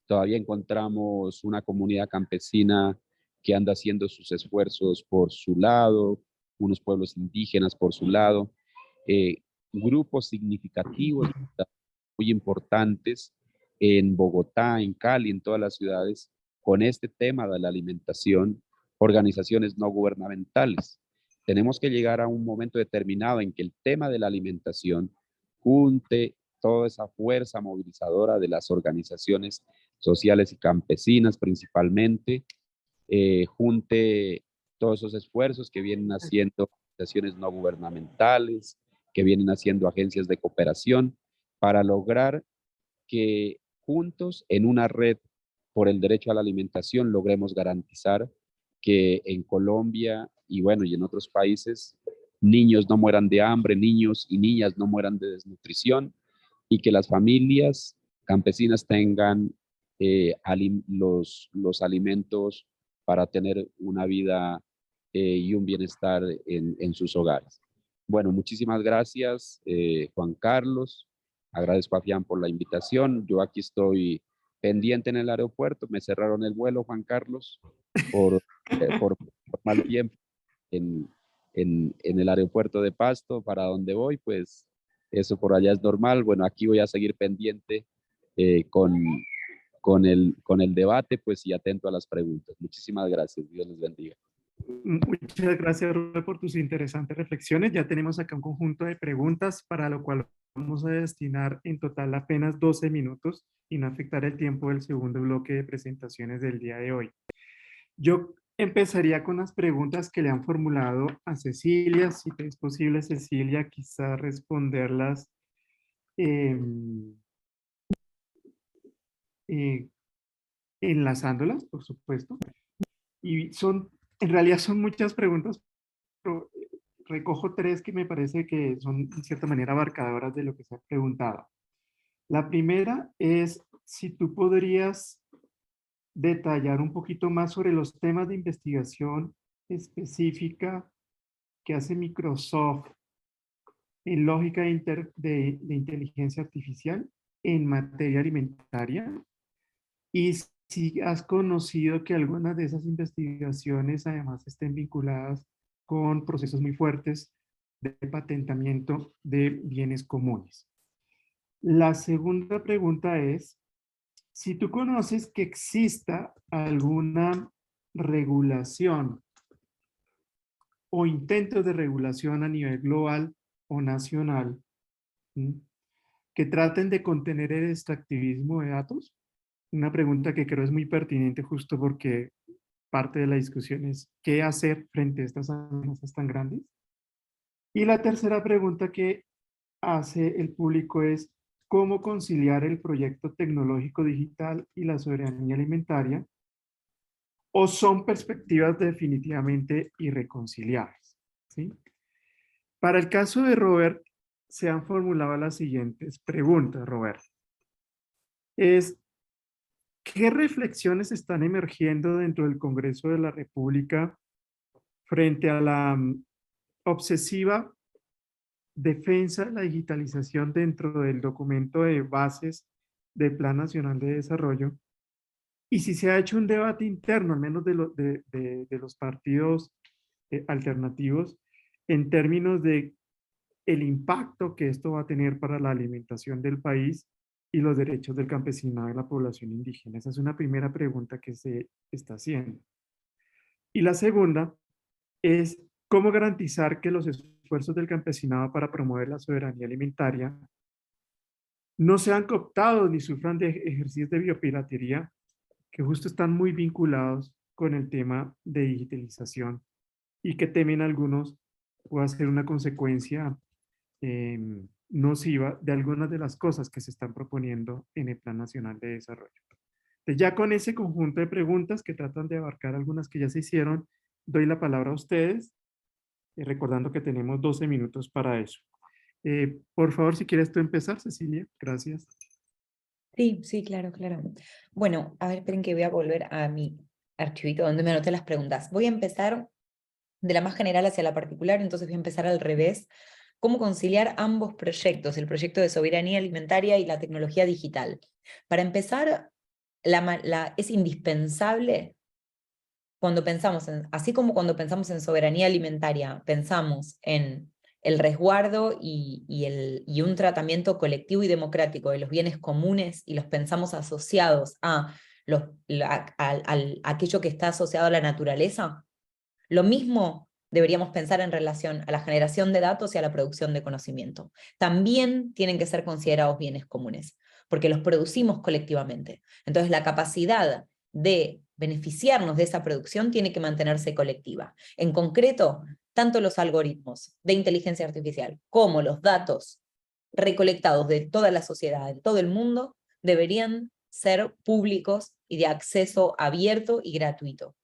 Todavía encontramos una comunidad campesina que anda haciendo sus esfuerzos por su lado, unos pueblos indígenas por su lado, grupos significativos muy importantes en Bogotá, en Cali, en todas las ciudades, con este tema de la alimentación, organizaciones no gubernamentales. Tenemos que llegar a un momento determinado en que el tema de la alimentación junte toda esa fuerza movilizadora de las organizaciones sociales y campesinas principalmente, junte todos esos esfuerzos que vienen haciendo organizaciones no gubernamentales, que vienen haciendo agencias de cooperación, para lograr que juntos en una red por el derecho a la alimentación logremos garantizar que en Colombia y bueno, y en otros países, niños no mueran de hambre, niños y niñas no mueran de desnutrición y que las familias campesinas tengan los alimentos para tener una vida y un bienestar en sus hogares. Bueno, muchísimas gracias, Juan Carlos. Agradezco a Fian por la invitación. Yo aquí estoy pendiente en el aeropuerto. Me cerraron el vuelo, Juan Carlos, por mal tiempo en el aeropuerto de Pasto, para donde voy, pues eso por allá es normal. Bueno, aquí voy a seguir pendiente con el debate, pues y atento a las preguntas. Muchísimas gracias. Dios les bendiga. Muchas gracias, Robert, por tus interesantes reflexiones. Ya tenemos acá un conjunto de preguntas para lo cual vamos a destinar en total apenas 12 minutos y no afectar el tiempo del segundo bloque de presentaciones del día de hoy. Yo empezaría con las preguntas que le han formulado a Cecilia. Si te es posible, Cecilia, quizá responderlas eh, enlazándolas, por supuesto. Y en realidad son muchas preguntas, pero recojo tres que me parece que son, de cierta manera, abarcadoras de lo que se ha preguntado. La primera es si tú podrías detallar un poquito más sobre los temas de investigación específica que hace Microsoft en lógica de inteligencia artificial en materia alimentaria, y si has conocido que algunas de esas investigaciones además estén vinculadas con procesos muy fuertes de patentamiento de bienes comunes. La segunda pregunta es, si tú conoces que exista alguna regulación o intentos de regulación a nivel global o nacional, ¿sí?, que traten de contener el extractivismo de datos. Una pregunta que creo es muy pertinente justo porque parte de la discusión es qué hacer frente a estas amenazas tan grandes. Y la tercera pregunta que hace el público es cómo conciliar el proyecto tecnológico digital y la soberanía alimentaria, o son perspectivas definitivamente irreconciliables, ¿sí? Para el caso de Robert, se han formulado las siguientes preguntas, Robert. ¿Qué reflexiones están emergiendo dentro del Congreso de la República frente a la obsesiva defensa de la digitalización dentro del documento de bases del Plan Nacional de Desarrollo? Y si se ha hecho un debate interno, al menos de los partidos alternativos, en términos de el impacto que esto va a tener para la alimentación del país y los derechos del campesinado y la población indígena. Esa es una primera pregunta que se está haciendo. Y la segunda es cómo garantizar que los esfuerzos del campesinado para promover la soberanía alimentaria no sean cooptados ni sufran de ejercicios de biopiratería que justo están muy vinculados con el tema de digitalización y que temen algunos pueda ser una consecuencia nociva de algunas de las cosas que se están proponiendo en el Plan Nacional de Desarrollo. Entonces, ya con ese conjunto de preguntas que tratan de abarcar algunas que ya se hicieron, doy la palabra a ustedes, recordando que tenemos 12 minutos para eso. Por favor, si quieres tú empezar, Cecilia. Gracias. Sí, sí, claro, claro. Bueno, a ver, esperen que voy a volver a mi archivito donde me anoté las preguntas. Voy a empezar de la más general hacia la particular, entonces voy a empezar al revés. ¿Cómo conciliar ambos proyectos, el proyecto de soberanía alimentaria y la tecnología digital? Para empezar, es indispensable cuando pensamos así como cuando pensamos en soberanía alimentaria, pensamos en el resguardo y un tratamiento colectivo y democrático de los bienes comunes y los pensamos asociados a aquello que está asociado a la naturaleza. Lo mismo deberíamos pensar en relación a la generación de datos y a la producción de conocimiento. También tienen que ser considerados bienes comunes, porque los producimos colectivamente. Entonces, la capacidad de beneficiarnos de esa producción tiene que mantenerse colectiva. En concreto, tanto los algoritmos de inteligencia artificial como los datos recolectados de toda la sociedad, de todo el mundo, deberían ser públicos y de acceso abierto y gratuito.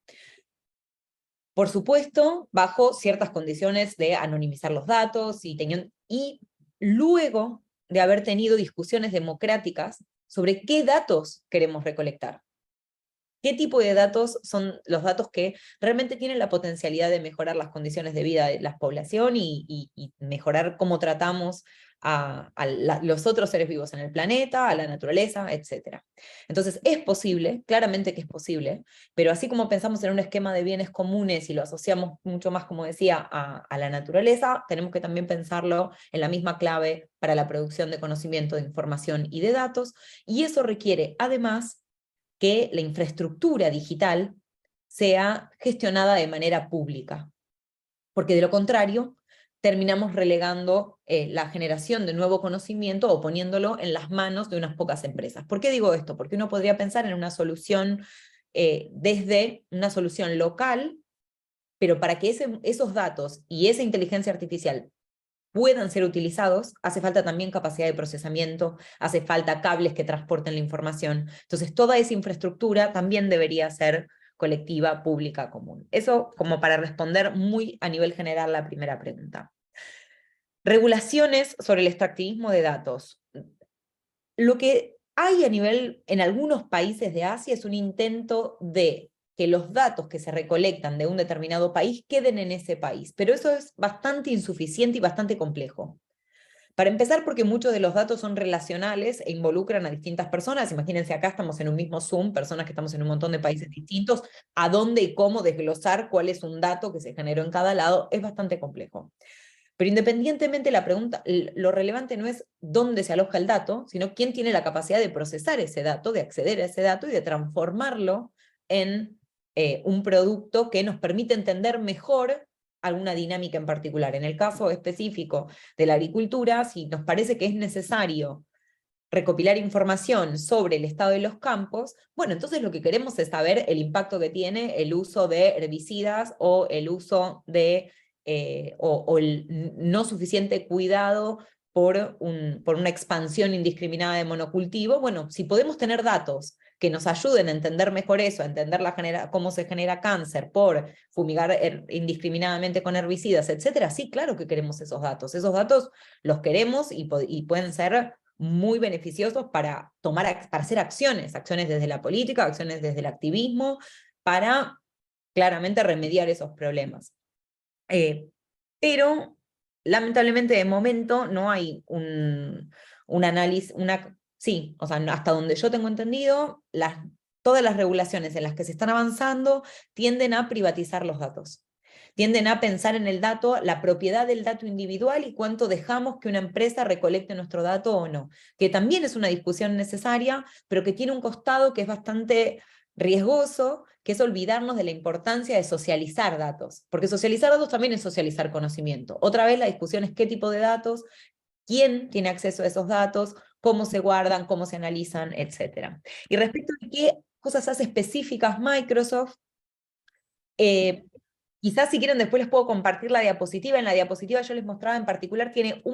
Por supuesto, bajo ciertas condiciones de anonimizar los datos y luego de haber tenido discusiones democráticas sobre qué datos queremos recolectar. ¿Qué tipo de datos son los datos que realmente tienen la potencialidad de mejorar las condiciones de vida de la población y mejorar cómo tratamos a los otros seres vivos en el planeta, a la naturaleza, etc.? Entonces, es posible, claramente que es posible, pero así como pensamos en un esquema de bienes comunes y lo asociamos mucho más, como decía, a la naturaleza, tenemos que también pensarlo en la misma clave para la producción de conocimiento, de información y de datos, y eso requiere, además, que la infraestructura digital sea gestionada de manera pública, porque de lo contrario terminamos relegando la generación de nuevo conocimiento o poniéndolo en las manos de unas pocas empresas. ¿Por qué digo esto? Porque uno podría pensar en una solución desde una solución local, pero para que esos datos y esa inteligencia artificial puedan ser utilizados, hace falta también capacidad de procesamiento, hace falta cables que transporten la información. Entonces, toda esa infraestructura también debería ser colectiva, pública, común. Eso como para responder muy a nivel general la primera pregunta. Regulaciones sobre el extractivismo de datos. Lo que hay a nivel, en algunos países de Asia, es un intento de que los datos que se recolectan de un determinado país queden en ese país, pero eso es bastante insuficiente y bastante complejo. Para empezar, porque muchos de los datos son relacionales e involucran a distintas personas. Imagínense, acá estamos en un mismo Zoom, personas que estamos en un montón de países distintos, a dónde y cómo desglosar cuál es un dato que se generó en cada lado, es bastante complejo. Pero independientemente la pregunta, lo relevante no es dónde se aloja el dato, sino quién tiene la capacidad de procesar ese dato, de acceder a ese dato y de transformarlo en un producto que nos permite entender mejor alguna dinámica en particular. En el caso específico de la agricultura, si nos parece que es necesario recopilar información sobre el estado de los campos, bueno, entonces lo que queremos es saber el impacto que tiene el uso de herbicidas o el uso de, o el no suficiente cuidado por una expansión indiscriminada de monocultivo. Bueno, si podemos tener datos que nos ayuden a entender mejor eso, a entender cómo se genera cáncer por fumigar indiscriminadamente con herbicidas, etcétera, sí, claro que queremos esos datos. Esos datos los queremos y pueden ser muy beneficiosos para hacer acciones desde la política, acciones desde el activismo, para claramente remediar esos problemas. Pero lamentablemente de momento no hay un análisis, sí, o sea, hasta donde yo tengo entendido, todas las regulaciones en las que se están avanzando tienden a privatizar los datos. Tienden a pensar en el dato, la propiedad del dato individual y cuánto dejamos que una empresa recolecte nuestro dato o no, que también es una discusión necesaria, pero que tiene un costado que es bastante riesgoso, que es olvidarnos de la importancia de socializar datos, porque socializar datos también es socializar conocimiento. Otra vez la discusión es qué tipo de datos, quién tiene acceso a esos datos, cómo se guardan, cómo se analizan, etc. Y respecto a qué cosas hace específicas Microsoft, quizás si quieren después les puedo compartir la diapositiva. En la diapositiva yo les mostraba en particular,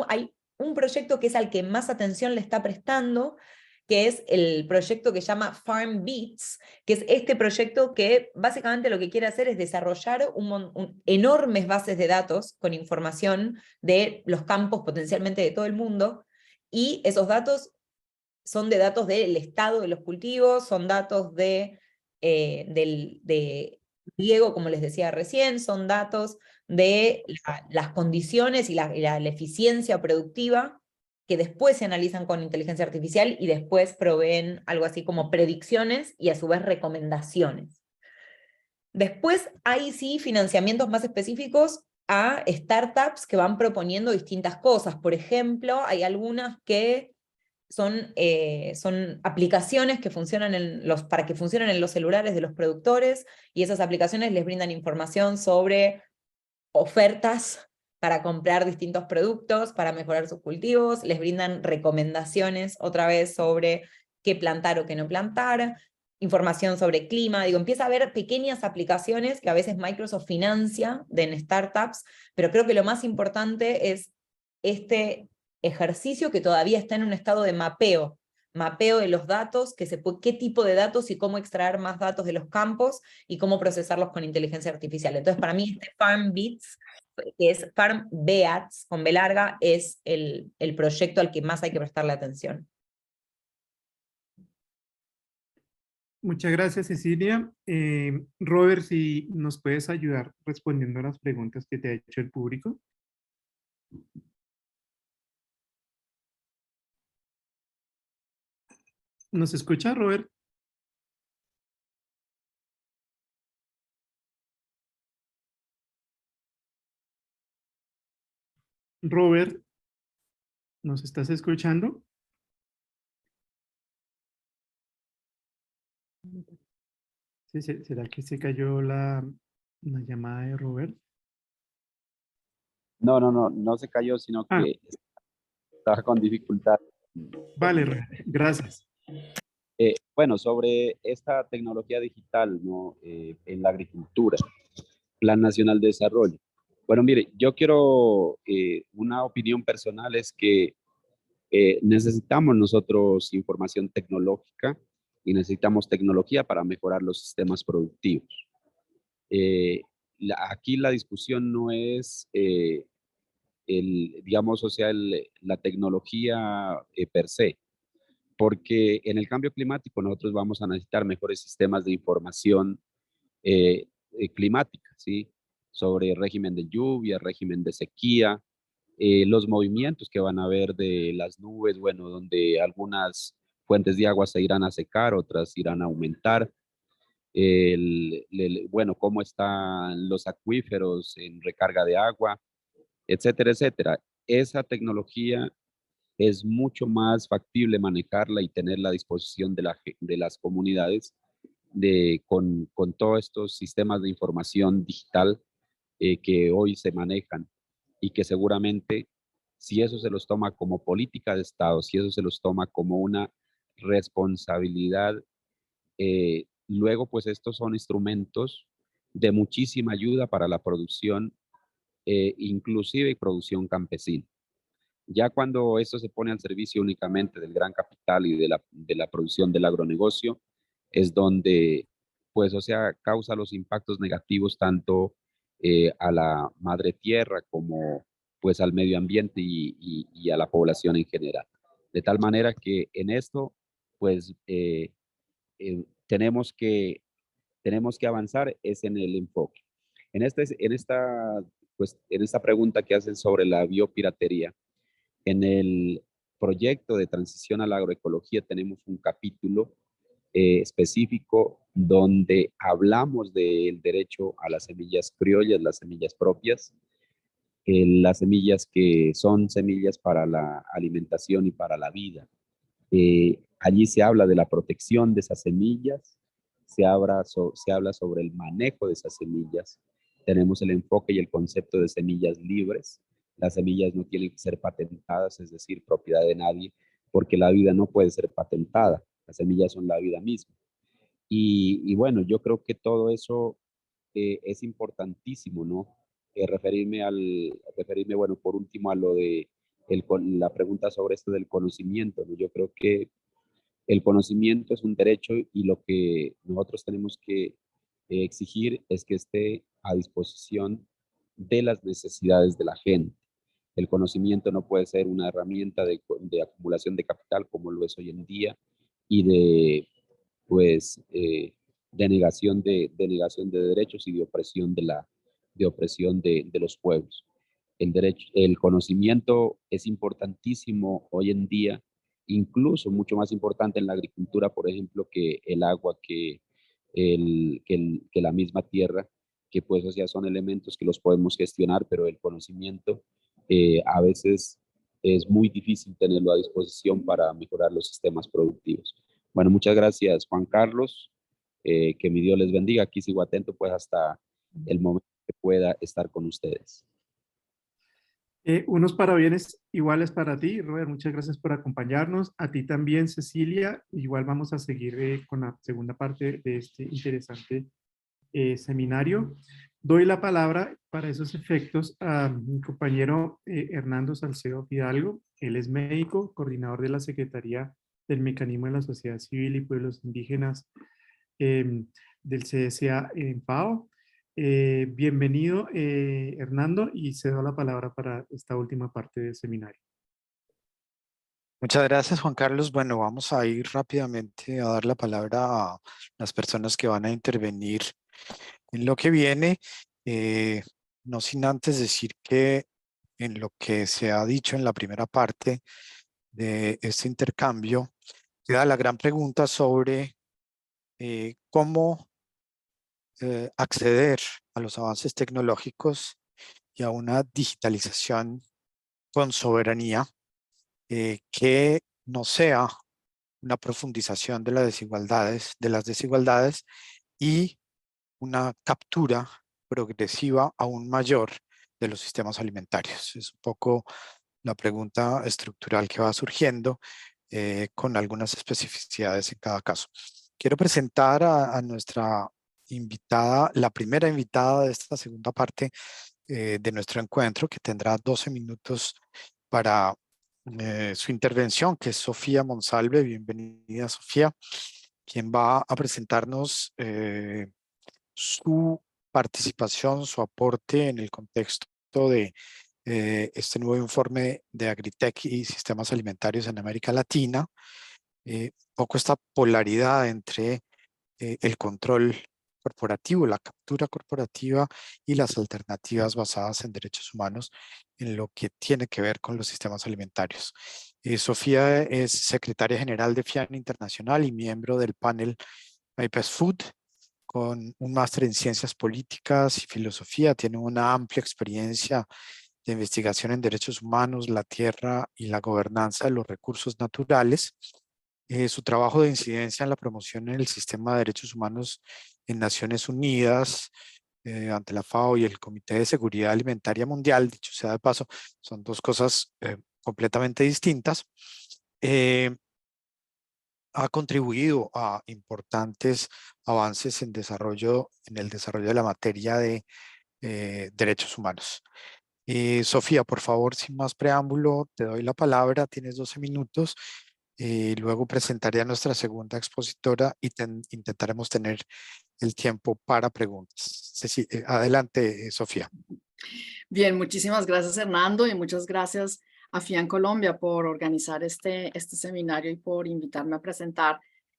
hay un proyecto que es al que más atención le está prestando, que es el proyecto que se llama FarmBeats, que es este proyecto que básicamente lo que quiere hacer es desarrollar enormes bases de datos con información de los campos potencialmente de todo el mundo, y esos datos son de datos del estado de los cultivos, son datos de riego, como les decía recién, son datos de las condiciones y la eficiencia productiva, que después se analizan con inteligencia artificial y después proveen algo así como predicciones y a su vez recomendaciones. Después hay sí financiamientos más específicos a startups que van proponiendo distintas cosas. Por ejemplo, hay algunas que son aplicaciones que funcionan para que funcionen en los celulares de los productores, y esas aplicaciones les brindan información sobre ofertas para comprar distintos productos, para mejorar sus cultivos, les brindan recomendaciones otra vez sobre qué plantar o qué no plantar, información sobre clima. Empieza a haber pequeñas aplicaciones que a veces Microsoft financia en startups, pero creo que lo más importante es este ejercicio que todavía está en un estado de mapeo de los datos, qué tipo de datos y cómo extraer más datos de los campos y cómo procesarlos con inteligencia artificial. Entonces, para mí, este FarmBeats, que es FarmBeats, con B larga, es el proyecto al que más hay que prestarle atención. Muchas gracias, Cecilia. Robert, si nos puedes ayudar respondiendo a las preguntas que te ha hecho el público. ¿Nos escucha, Robert? Robert, ¿nos estás escuchando? Sí, ¿será que se cayó la llamada de Robert? No se cayó, sino Ah, que estaba con dificultad. vale, Robert, gracias. Bueno, sobre esta tecnología digital, ¿no? En la agricultura, Plan Nacional de Desarrollo. Bueno, mire, yo quiero, una opinión personal es que necesitamos nosotros información tecnológica y necesitamos tecnología para mejorar los sistemas productivos. Eh, Aquí la discusión no es digamos, o sea, la tecnología per se, porque en el cambio climático nosotros vamos a necesitar mejores sistemas de información climática, ¿sí? Sobre régimen de lluvia, régimen de sequía, los movimientos que van a haber de las nubes, bueno, donde algunas fuentes de agua se irán a secar, otras irán a aumentar. Bueno, cómo están los acuíferos en recarga de agua, etcétera, etcétera. Esa tecnología es mucho más factible manejarla y tenerla a disposición de las comunidades con todos estos sistemas de información digital que hoy se manejan y que seguramente si eso se los toma como política de Estado, si eso se los toma como una responsabilidad, luego pues estos son instrumentos de muchísima ayuda para la producción, inclusive y producción campesina. Ya cuando esto se pone al servicio únicamente del gran capital y de la producción del agronegocio, es donde, pues, o sea, causa los impactos negativos tanto a la madre tierra como, pues, al medio ambiente y a la población en general. De tal manera que en esto, pues, eh, tenemos que, tenemos que avanzar es en el enfoque. En esta pregunta que hacen sobre la biopiratería, en el proyecto de transición a la agroecología tenemos un capítulo específico donde hablamos del derecho a las semillas criollas, las semillas propias, las semillas que son semillas para la alimentación y para la vida. Allí se habla de la protección de esas semillas, se habla sobre el manejo de esas semillas. Tenemos el enfoque y el concepto de semillas libres. Las semillas no tienen que ser patentadas, es decir, propiedad de nadie, porque la vida no puede ser patentada. Las semillas son la vida misma. Y bueno, yo creo que todo eso es importantísimo, ¿no? Referirme, bueno, por último a lo de la pregunta sobre esto del conocimiento, ¿no? Yo creo que el conocimiento es un derecho y lo que nosotros tenemos que exigir es que esté a disposición de las necesidades de la gente. El conocimiento no puede ser una herramienta de acumulación de capital como lo es hoy en día y pues, de negación de derechos y de opresión de los pueblos. El conocimiento es importantísimo hoy en día, incluso mucho más importante en la agricultura, por ejemplo, que el agua, que la misma tierra, que pues, o sea, son elementos que los podemos gestionar, pero el conocimiento a veces es muy difícil tenerlo a disposición para mejorar los sistemas productivos. Bueno, muchas gracias, Juan Carlos. Que mi Dios les bendiga. Aquí sigo atento pues hasta el momento que pueda estar con ustedes. Unos parabienes iguales para ti, Robert. Muchas gracias por acompañarnos. A ti también, Cecilia. Igual vamos a seguir con la segunda parte de este interesante seminario. Doy la palabra para esos efectos a mi compañero Hernando Salcedo Fidalgo. Él es médico, coordinador de la Secretaría del Mecanismo de la Sociedad Civil y Pueblos Indígenas del CSA en FAO. Bienvenido, Hernando, y cedo la palabra para esta última parte del seminario. Muchas gracias, Juan Carlos. Bueno, vamos a ir rápidamente a dar la palabra a las personas que van a intervenir en lo que viene. No sin antes decir que en lo que se ha dicho en la primera parte de este intercambio, queda la gran pregunta sobre cómo acceder a los avances tecnológicos y a una digitalización con soberanía que no sea una profundización de las desigualdades y una captura progresiva aún mayor de los sistemas alimentarios. Es un poco la pregunta estructural que va surgiendo con algunas especificidades en cada caso. Quiero presentar a nuestra invitada, la primera invitada de esta segunda parte de nuestro encuentro, que tendrá 12 minutos para su intervención, que es Sofía Monsalve. Bienvenida, Sofía, quien va a presentarnos su participación, su aporte en el contexto de este nuevo informe de Agritech y sistemas alimentarios en América Latina. Un poco esta polaridad entre el control corporativo, la captura corporativa y las alternativas basadas en derechos humanos en lo que tiene que ver con los sistemas alimentarios. Sofía es secretaria general de FIAN Internacional y miembro del panel IPES Food, con un máster en ciencias políticas y filosofía. Tiene una amplia experiencia de investigación en derechos humanos, la tierra y la gobernanza de los recursos naturales. Su trabajo de incidencia en la promoción en el sistema de derechos humanos en Naciones Unidas, ante la FAO y el Comité de Seguridad Alimentaria Mundial, dicho sea de paso, son dos cosas completamente distintas. Ha contribuido a importantes avances en el desarrollo de la materia de derechos humanos. Sofía, por favor, sin más preámbulo, te doy la palabra, tienes 12 minutos. Luego presentaré a nuestra segunda expositora y intentaremos tener el tiempo para preguntas. Adelante, Sofía. Bien, muchísimas gracias, Hernando, y muchas gracias a FIAN Colombia por organizar este seminario y por invitarme a presentar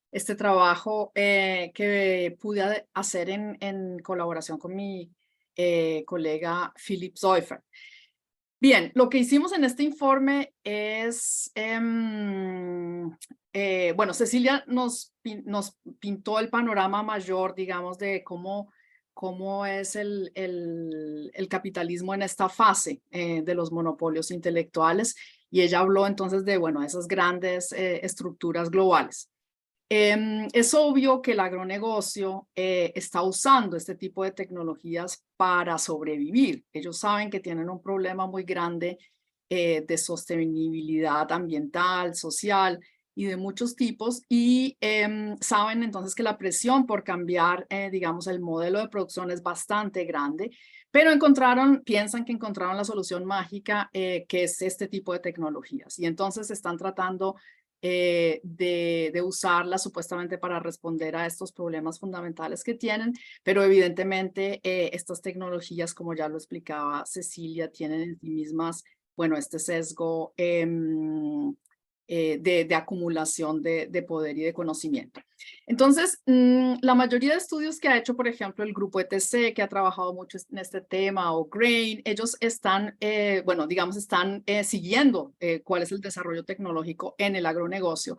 este trabajo que pude hacer en colaboración con mi colega Philip Zoifer. Bien, lo que hicimos en este informe es, bueno, Cecilia nos pintó el panorama mayor, digamos, de cómo es el capitalismo en esta fase de los monopolios intelectuales, y ella habló entonces de, bueno, esas grandes estructuras globales. Es obvio que el agronegocio está usando este tipo de tecnologías para sobrevivir. Ellos saben que tienen un problema muy grande de sostenibilidad ambiental, social y de muchos tipos, y saben entonces que la presión por cambiar, digamos, el modelo de producción es bastante grande, pero piensan que encontraron la solución mágica, que es este tipo de tecnologías, y entonces están tratando de usarla supuestamente para responder a estos problemas fundamentales que tienen, pero evidentemente estas tecnologías, como ya lo explicaba Cecilia, tienen en sí mismas, bueno, este sesgo de acumulación de poder y de conocimiento. Entonces, la mayoría de estudios que ha hecho, por ejemplo, el grupo ETC, que ha trabajado mucho en este tema, o GRAIN, ellos están, bueno, digamos, están siguiendo cuál es el desarrollo tecnológico en el agronegocio.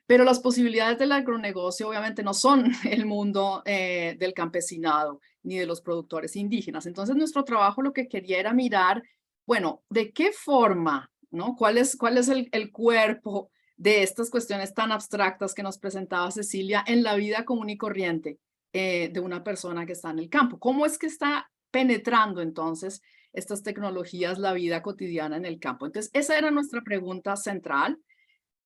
Pero las posibilidades del agronegocio obviamente no son el mundo del campesinado ni de los productores indígenas. Entonces, nuestro trabajo lo que quería era mirar, bueno, ¿de qué forma, ¿no? ¿Cuál es el cuerpo de estas cuestiones tan abstractas que nos presentaba Cecilia en la vida común y corriente de una persona que está en el campo? ¿Cómo es que está penetrando entonces estas tecnologías la vida cotidiana en el campo? Entonces, esa era nuestra pregunta central.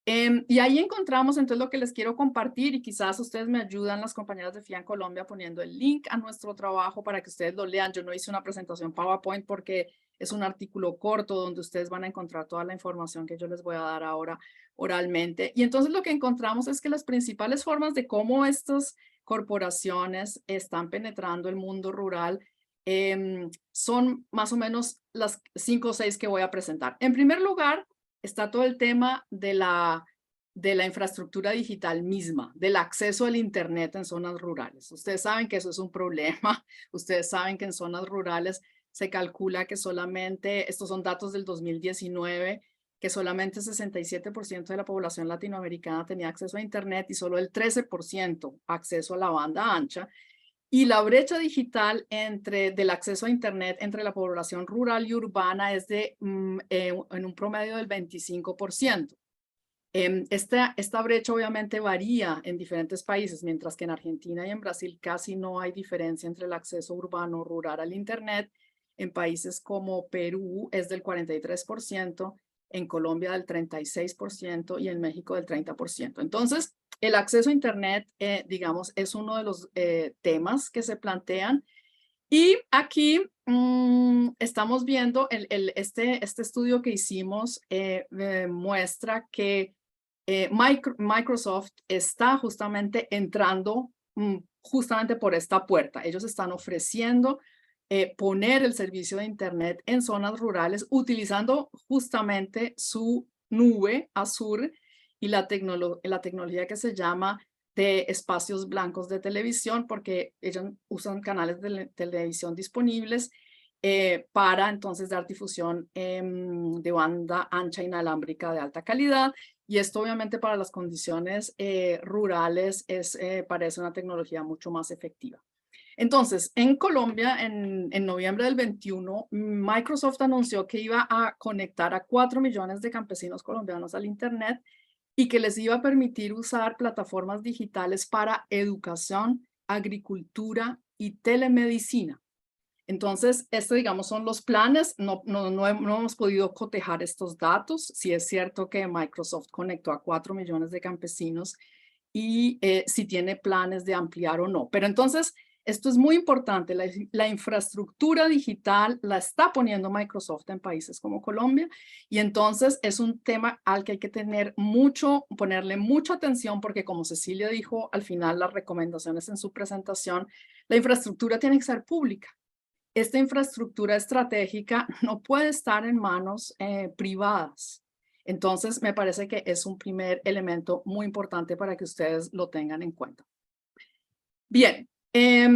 Y ahí encontramos entonces lo que les quiero compartir, y quizás ustedes me ayudan, las compañeras de FIAN Colombia, poniendo el link a nuestro trabajo para que ustedes lo lean. Yo no hice una presentación PowerPoint porque es un artículo corto donde ustedes van a encontrar toda la información que yo les voy a dar ahora oralmente. Y entonces lo que encontramos es que las principales formas de cómo estas corporaciones están penetrando el mundo rural son más o menos las 5 o 6 que voy a presentar. En primer lugar, está todo el tema de la infraestructura digital misma, del acceso al Internet en zonas rurales. Ustedes saben que eso es un problema. Ustedes saben que en zonas rurales se calcula que solamente, estos son datos del 2019, que solamente 67% de la población latinoamericana tenía acceso a Internet y solo el 13% acceso a la banda ancha. Y la brecha digital del acceso a Internet entre la población rural y urbana es en un promedio del 25%. Esta brecha obviamente varía en diferentes países, mientras que en Argentina y en Brasil casi no hay diferencia entre el acceso urbano o rural al Internet. En países como Perú es del 43%, en Colombia del 36% y en México del 30%. Entonces, el acceso a Internet, digamos, es uno de los temas que se plantean. Y aquí estamos viendo este estudio que hicimos muestra que Microsoft está justamente entrando justamente por esta puerta. Ellos están ofreciendo poner el servicio de Internet en zonas rurales utilizando justamente su nube Azure y la tecnología que se llama de espacios blancos de televisión, porque ellos usan canales de televisión disponibles para entonces dar difusión de banda ancha inalámbrica de alta calidad. Y esto obviamente para las condiciones rurales parece una tecnología mucho más efectiva. Entonces, en Colombia, en noviembre del 21, Microsoft anunció que iba a conectar a 4 millones de campesinos colombianos al Internet y que les iba a permitir usar plataformas digitales para educación, agricultura y telemedicina. Entonces, digamos, son los planes. No hemos podido cotejar estos datos. Sí es cierto que Microsoft conectó a 4 millones de campesinos y si tiene planes de ampliar o no. Pero entonces, esto es muy importante. La infraestructura digital la está poniendo Microsoft en países como Colombia y entonces es un tema al que hay que ponerle mucha atención porque como Cecilia dijo al final las recomendaciones en su presentación, la infraestructura tiene que ser pública. Esta infraestructura estratégica no puede estar en manos privadas. Entonces, me parece que es un primer elemento muy importante para que ustedes lo tengan en cuenta. Bien,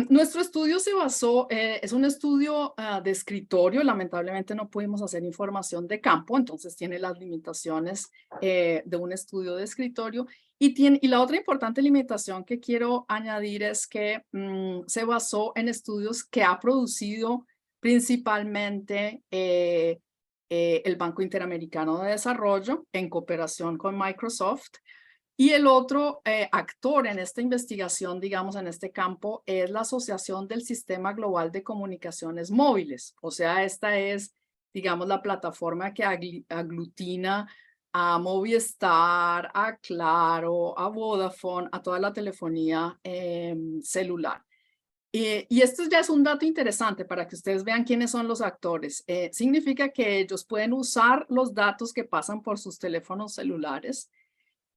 nuestro estudio se basó, es un estudio de escritorio. Lamentablemente no pudimos hacer información de campo, entonces tiene las limitaciones de un estudio de escritorio. Y la otra importante limitación que quiero añadir es que se basó en estudios que ha producido principalmente el Banco Interamericano de Desarrollo en cooperación con Microsoft. Y el otro actor en esta investigación, digamos, en este campo, es la Asociación del Sistema Global de Comunicaciones Móviles. O sea, esta es, digamos, la plataforma que aglutina a Movistar, a Claro, a Vodafone, a toda la telefonía celular. Y esto ya es un dato interesante para que ustedes vean quiénes son los actores. Significa que ellos pueden usar los datos que pasan por sus teléfonos celulares,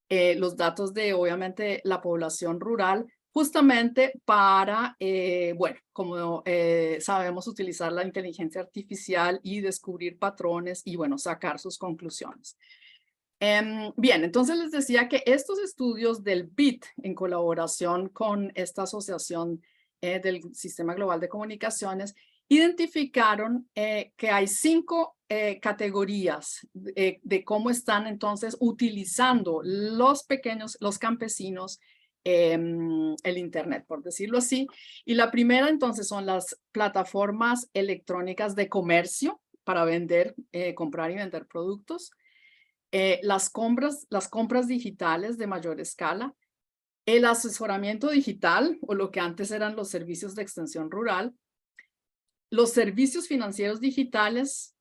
los datos de, obviamente, la población rural, justamente para, bueno, como sabemos, utilizar la inteligencia artificial y descubrir patrones y, bueno, sacar sus conclusiones. Bien, entonces les decía que estos estudios del BIT, en colaboración con esta asociación del Sistema Global de Comunicaciones, identificaron que hay 5 categorías de cómo están entonces utilizando los campesinos, el Internet, por decirlo así. Y la primera entonces son las plataformas electrónicas de comercio para comprar y vender productos. Las compras digitales de mayor escala, el asesoramiento digital o lo que antes eran los servicios de extensión rural, los servicios financieros digitales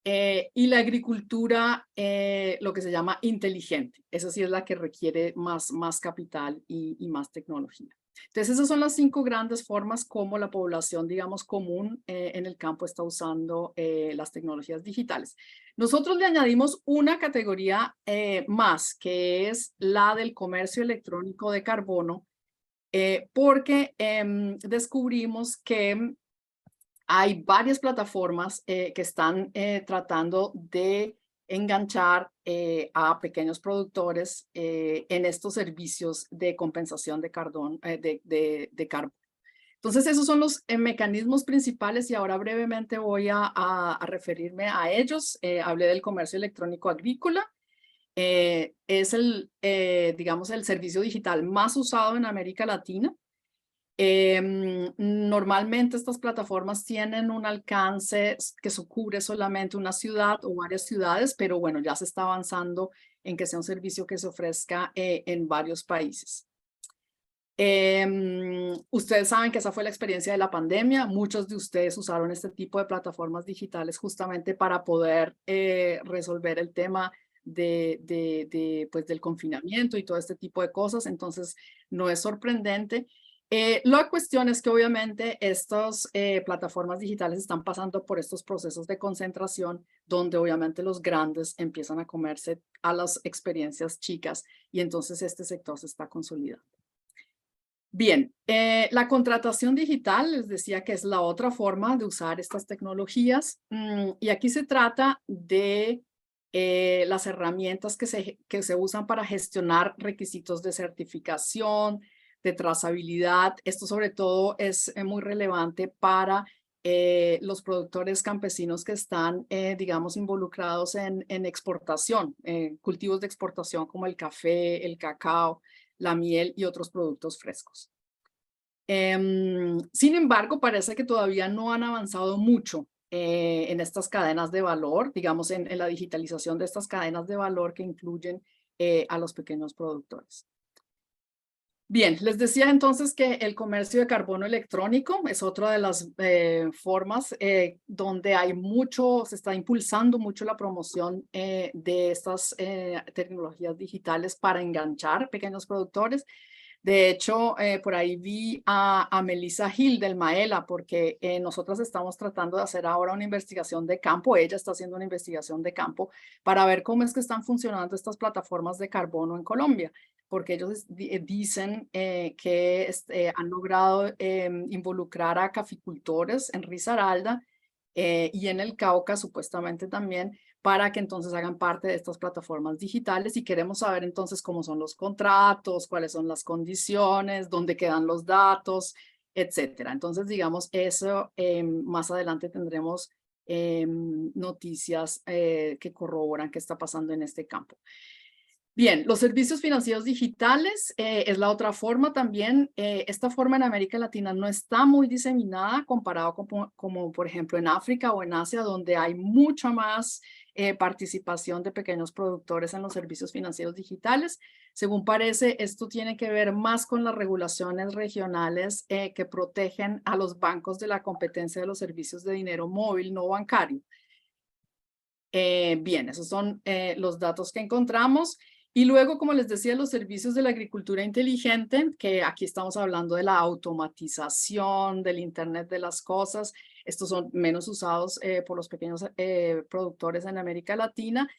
y la agricultura, lo que se llama inteligente. Esa sí es la que requiere más capital y más tecnología. Entonces, esas son las 5 grandes formas como la población, digamos, común en el campo está usando las tecnologías digitales. Nosotros le añadimos una categoría más, que es la del comercio electrónico de carbono, porque descubrimos que hay varias plataformas que están tratando de enganchar a pequeños productores en estos servicios de compensación de carbono. Entonces, esos son los mecanismos principales y ahora brevemente voy a referirme a ellos. Hablé del comercio electrónico agrícola. Es digamos, el servicio digital más usado en América Latina. Normalmente estas plataformas tienen un alcance que cubre solamente una ciudad o varias ciudades, pero bueno, ya se está avanzando en que sea un servicio que se ofrezca en varios países. Ustedes saben que esa fue la experiencia de la pandemia. Muchos de ustedes usaron este tipo de plataformas digitales justamente para poder resolver el tema pues, del confinamiento y todo este tipo de cosas. Entonces, no es sorprendente. La cuestión es que obviamente estas plataformas digitales están pasando por estos procesos de concentración donde obviamente los grandes empiezan a comerse a las experiencias chicas y entonces este sector se está consolidando. Bien, la contratación digital, les decía que es la otra forma de usar estas tecnologías y aquí se trata de las herramientas que se usan para gestionar requisitos de certificación, de trazabilidad. Esto sobre todo es muy relevante para los productores campesinos que están, digamos, involucrados en exportación, cultivos de exportación como el café, el cacao, la miel y otros productos frescos. Sin embargo, parece que todavía no han avanzado mucho en estas cadenas de valor, digamos, en la digitalización de estas cadenas de valor que incluyen a los pequeños productores. Bien, les decía entonces que el comercio de carbono electrónico es otra de las formas donde hay se está impulsando mucho la promoción de estas tecnologías digitales para enganchar pequeños productores. De hecho, por ahí vi a Melissa Hill del Maela, porque nosotros estamos tratando de hacer ahora una investigación de campo. Ella está haciendo una investigación de campo para ver cómo es que están funcionando estas plataformas de carbono en Colombia, porque ellos dicen que han logrado involucrar a caficultores en Risaralda y en el Cauca supuestamente también, para que entonces hagan parte de estas plataformas digitales y queremos saber entonces cómo son los contratos, cuáles son las condiciones, dónde quedan los datos, etcétera. Entonces, digamos, eso más adelante tendremos noticias que corroboran qué está pasando en este campo. Bien, los servicios financieros digitales es la otra forma también. Esta forma en América Latina no está muy diseminada comparado como por ejemplo en África o en Asia, donde hay mucha más participación de pequeños productores en los servicios financieros digitales. Según parece, esto tiene que ver más con las regulaciones regionales que protegen a los bancos de la competencia de los servicios de dinero móvil no bancario. Bien, esos son los datos que encontramos. Y luego, como les decía, los servicios de la agricultura inteligente, que aquí estamos hablando de la automatización, del Internet de las cosas. Estos son menos usados por los pequeños productores en América Latina.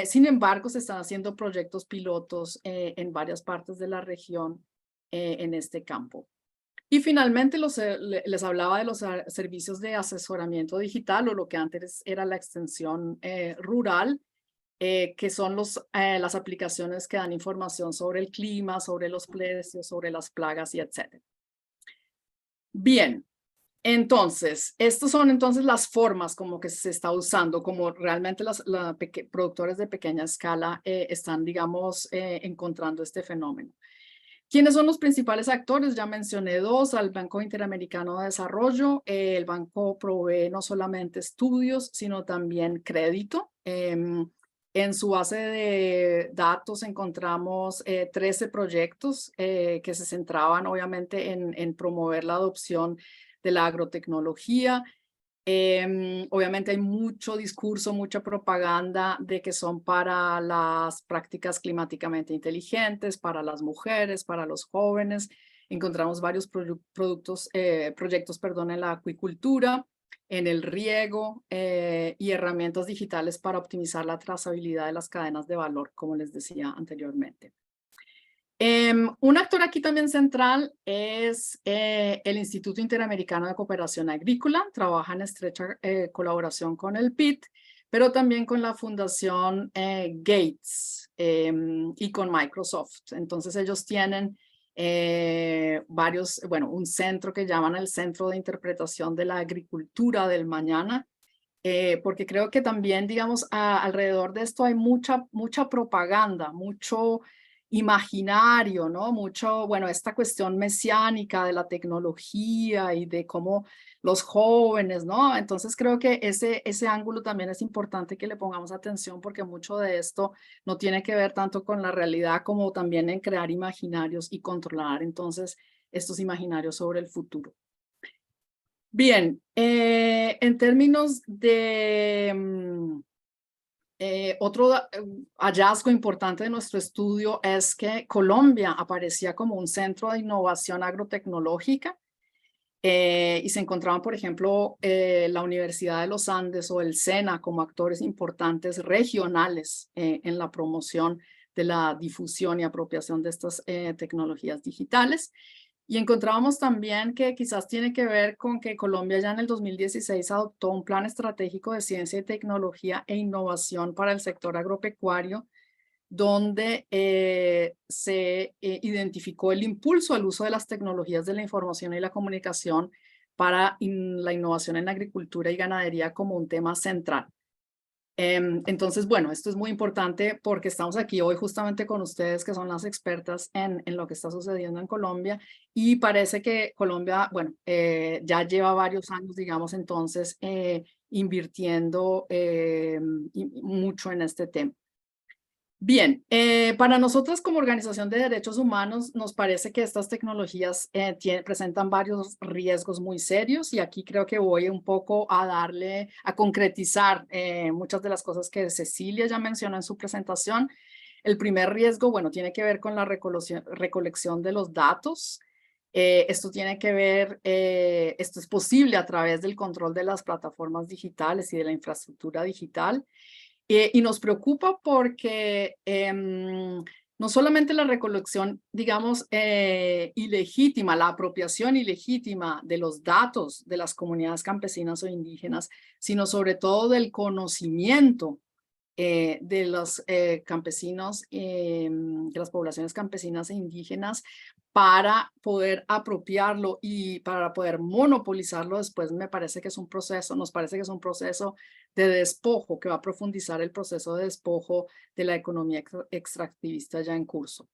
Sin embargo, se están haciendo proyectos pilotos en varias partes de la región en este campo. Y finalmente les hablaba de los servicios de asesoramiento digital o lo que antes era la extensión rural, que son las aplicaciones que dan información sobre el clima, sobre los precios, sobre las plagas y etcétera. Bien, entonces, estas son entonces las formas como que se está usando, como realmente los productores de pequeña escala están, digamos, encontrando este fenómeno. ¿Quiénes son los principales actores? Ya mencioné dos, al Banco Interamericano de Desarrollo. El banco provee no solamente estudios, sino también crédito. En su base de datos encontramos 13 proyectos que se centraban obviamente en promover la adopción de la agrotecnología. Obviamente hay mucho discurso, mucha propaganda de que son para las prácticas climáticamente inteligentes, para las mujeres, para los jóvenes. Encontramos varios proyectos en la acuicultura, en el riego y herramientas digitales para optimizar la trazabilidad de las cadenas de valor, como les decía anteriormente. Un actor aquí también central es el Instituto Interamericano de Cooperación Agrícola. Trabaja en estrecha colaboración con el PIT, pero también con la Fundación Gates y con Microsoft. Entonces ellos tienen un centro que llaman el Centro de Interpretación de la Agricultura del Mañana, porque creo que también, digamos, alrededor de esto hay mucha propaganda, mucho imaginario, ¿no? Mucho, bueno, esta cuestión mesiánica de la tecnología y de cómo los jóvenes, ¿no? Entonces creo que ese ángulo también es importante que le pongamos atención porque mucho de esto no tiene que ver tanto con la realidad como también en crear imaginarios y controlar entonces estos imaginarios sobre el futuro. Bien, en términos de otro hallazgo importante de nuestro estudio es que Colombia aparecía como un centro de innovación agrotecnológica y se encontraban, por ejemplo, la Universidad de los Andes o el SENA como actores importantes regionales en la promoción de la difusión y apropiación de estas tecnologías digitales. Y encontrábamos también que quizás tiene que ver con que Colombia ya en el 2016 adoptó un plan estratégico de ciencia y tecnología e innovación para el sector agropecuario, donde se identificó el impulso al uso de las tecnologías de la información y la comunicación para la innovación en agricultura y ganadería como un tema central. Entonces, bueno, esto es muy importante porque estamos aquí hoy justamente con ustedes que son las expertas en lo que está sucediendo en Colombia y parece que Colombia, bueno, ya lleva varios años, digamos, entonces invirtiendo mucho en este tema. Bien, para nosotros como organización de derechos humanos nos parece que estas tecnologías presentan varios riesgos muy serios y aquí creo que voy un poco a concretizar muchas de las cosas que Cecilia ya mencionó en su presentación. El primer riesgo, bueno, tiene que ver con la recolección de los datos. Esto tiene que ver, esto es posible a través del control de las plataformas digitales y de la infraestructura digital. Y nos preocupa porque no solamente la recolección, digamos, ilegítima, la apropiación ilegítima de los datos de las comunidades campesinas o indígenas, sino sobre todo del conocimiento de los campesinos, de las poblaciones campesinas e indígenas para poder apropiarlo y para poder monopolizarlo después me parece que es un proceso, nos parece que es un proceso de despojo que va a profundizar el proceso de despojo de la economía extractivista ya en curso.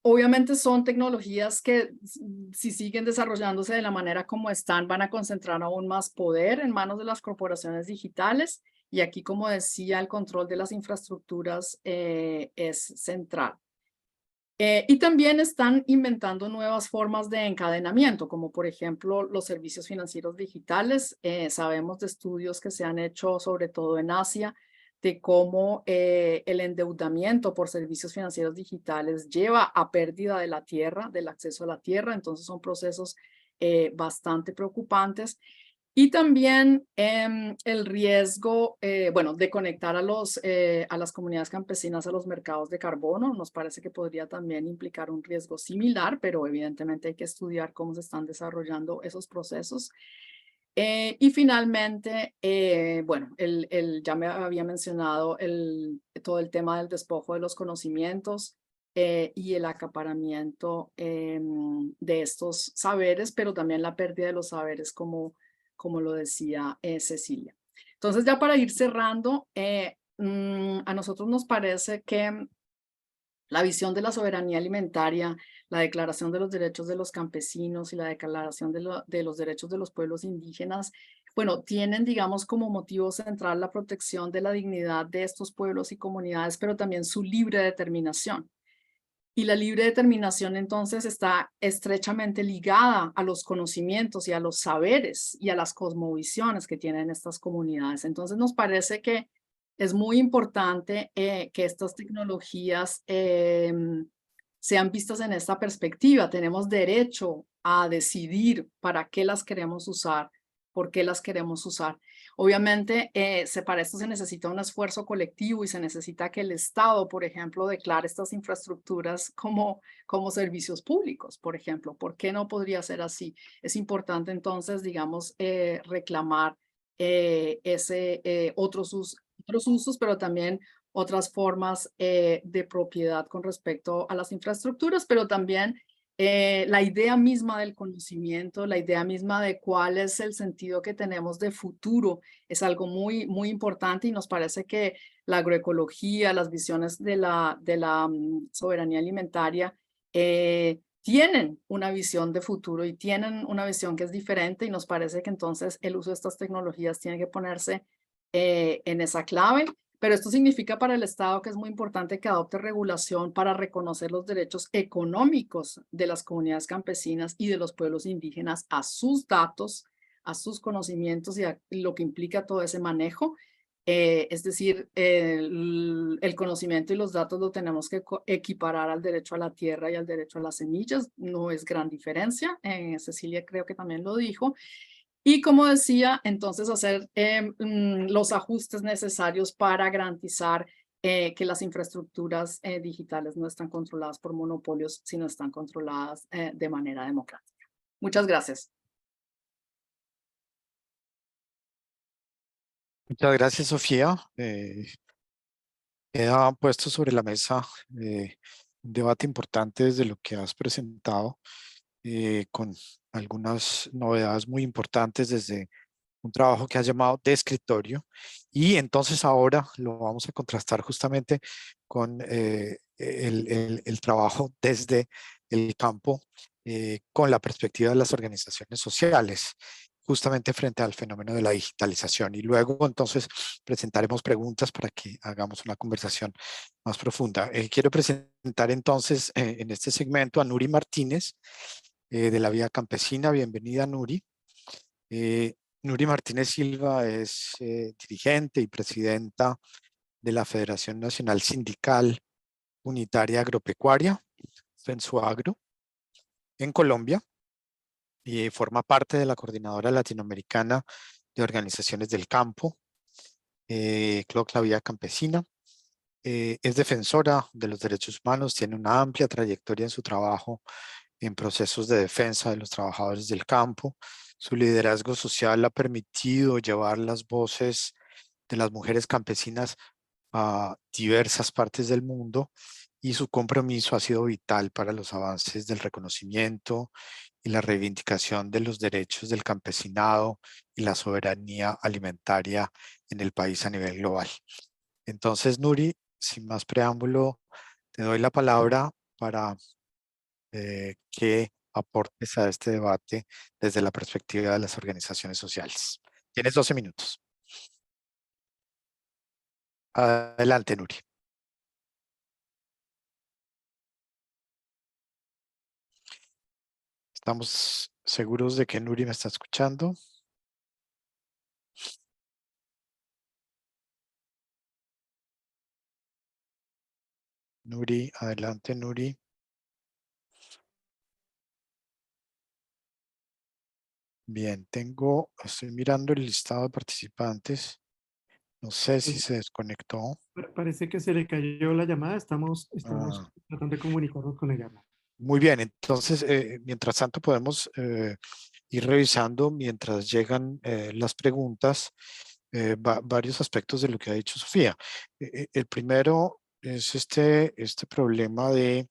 Obviamente son tecnologías que si siguen desarrollándose de la manera como están, van a concentrar aún más poder en manos de las corporaciones digitales y aquí, como decía, el control de las infraestructuras es central. Y también están inventando nuevas formas de encadenamiento, como por ejemplo los servicios financieros digitales. Sabemos de estudios que se han hecho sobre todo en Asia, de cómo el endeudamiento por servicios financieros digitales lleva a pérdida de la tierra, del acceso a la tierra. Entonces son procesos bastante preocupantes. Y también el riesgo, bueno, de conectar a las comunidades campesinas a los mercados de carbono. Nos parece que podría también implicar un riesgo similar, pero evidentemente hay que estudiar cómo se están desarrollando esos procesos. Y finalmente, bueno, ya me había mencionado todo el tema del despojo de los conocimientos y el acaparamiento de estos saberes, pero también la pérdida de los saberes como lo decía Cecilia. Entonces, ya para ir cerrando, a nosotros nos parece que la visión de la soberanía alimentaria, la Declaración de los Derechos de los Campesinos y la Declaración de los Derechos de los Pueblos Indígenas, bueno, tienen, digamos, como motivo central la protección de la dignidad de estos pueblos y comunidades, pero también su libre determinación. Y la libre determinación entonces está estrechamente ligada a los conocimientos y a los saberes y a las cosmovisiones que tienen estas comunidades. Entonces nos parece que es muy importante que estas tecnologías sean vistas en esta perspectiva. Tenemos derecho a decidir para qué las queremos usar, por qué las queremos usar. Obviamente, para esto se necesita un esfuerzo colectivo y se necesita que el Estado, por ejemplo, declare estas infraestructuras como servicios públicos, por ejemplo. ¿Por qué no podría ser así? Es importante entonces, digamos, reclamar otros usos, pero también otras formas de propiedad con respecto a las infraestructuras, pero también la idea misma del conocimiento, la idea misma de cuál es el sentido que tenemos de futuro, es algo muy, muy importante y nos parece que la agroecología, las visiones de la soberanía alimentaria tienen una visión de futuro y tienen una visión que es diferente y nos parece que entonces el uso de estas tecnologías tiene que ponerse en esa clave. Pero esto significa para el Estado que es muy importante que adopte regulación para reconocer los derechos económicos de las comunidades campesinas y de los pueblos indígenas a sus datos, a sus conocimientos y a lo que implica todo ese manejo. Es decir, el conocimiento y los datos lo tenemos que equiparar al derecho a la tierra y al derecho a las semillas. No es gran diferencia. Cecilia creo que también lo dijo. Y como decía, entonces hacer los ajustes necesarios para garantizar que las infraestructuras digitales no están controladas por monopolios, sino están controladas de manera democrática. Muchas gracias. Muchas gracias, Sofía. Queda puesto sobre la mesa un debate importante desde lo que has presentado, con algunas novedades muy importantes desde un trabajo que has llamado de escritorio, y entonces ahora lo vamos a contrastar justamente con el trabajo desde el campo, con la perspectiva de las organizaciones sociales, justamente frente al fenómeno de la digitalización. Y luego entonces presentaremos preguntas para que hagamos una conversación más profunda. Quiero presentar entonces en este segmento a Nuri Martínez, de la Vía Campesina. Bienvenida, Nuri. Nuri Martínez Silva es dirigente y presidenta de la Federación Nacional Sindical Unitaria Agropecuaria, FENSUAGRO, en Colombia, y forma parte de la Coordinadora Latinoamericana de Organizaciones del Campo, CLOC La Vía Campesina. Es defensora de los derechos humanos, tiene una amplia trayectoria en su trabajo en procesos de defensa de los trabajadores del campo. Su liderazgo social ha permitido llevar las voces de las mujeres campesinas a diversas partes del mundo, y su compromiso ha sido vital para los avances del reconocimiento y la reivindicación de los derechos del campesinado y la soberanía alimentaria en el país a nivel global. Entonces, Nuri, sin más preámbulo, te doy la palabra para que aportes a este debate desde la perspectiva de las organizaciones sociales. Tienes 12 minutos. Adelante, Nuri. Estamos seguros de que Nuri me está escuchando. Nuri, adelante, Nuri. Bien, estoy mirando el listado de participantes. No sé si se desconectó. Parece que se le cayó la llamada. Estamos Ah, tratando de comunicarnos con ella. muy bien, entonces, mientras tanto podemos ir revisando mientras llegan las preguntas, varios aspectos de lo que ha dicho Sofía. El primero es este problema de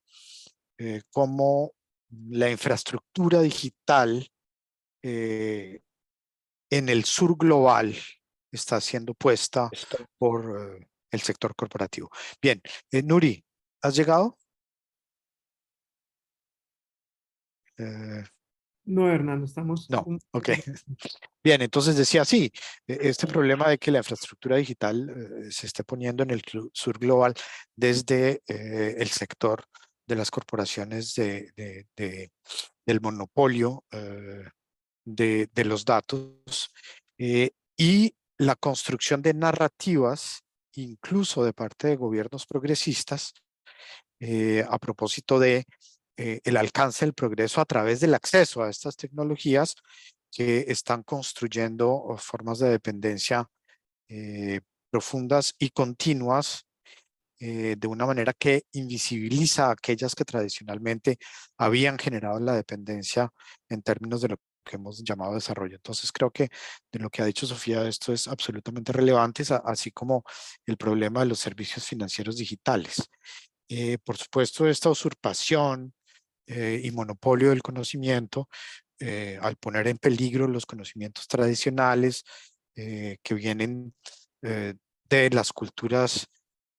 cómo la infraestructura digital en el sur global está siendo puesta por el sector corporativo. Bien, Nuri, ¿has llegado? No, Hernando, estamos... No, ok. Bien, entonces decía, sí, este problema de que la infraestructura digital se esté poniendo en el sur global desde el sector de las corporaciones del monopolio de los datos, y la construcción de narrativas, incluso de parte de gobiernos progresistas, a propósito de el alcance del progreso a través del acceso a estas tecnologías que están construyendo formas de dependencia profundas y continuas, de una manera que invisibiliza a aquellas que tradicionalmente habían generado la dependencia en términos de lo que hemos llamado desarrollo. Entonces creo que de lo que ha dicho Sofía, esto es absolutamente relevante, así como el problema de los servicios financieros digitales. Por supuesto, esta usurpación y monopolio del conocimiento, al poner en peligro los conocimientos tradicionales que vienen de las culturas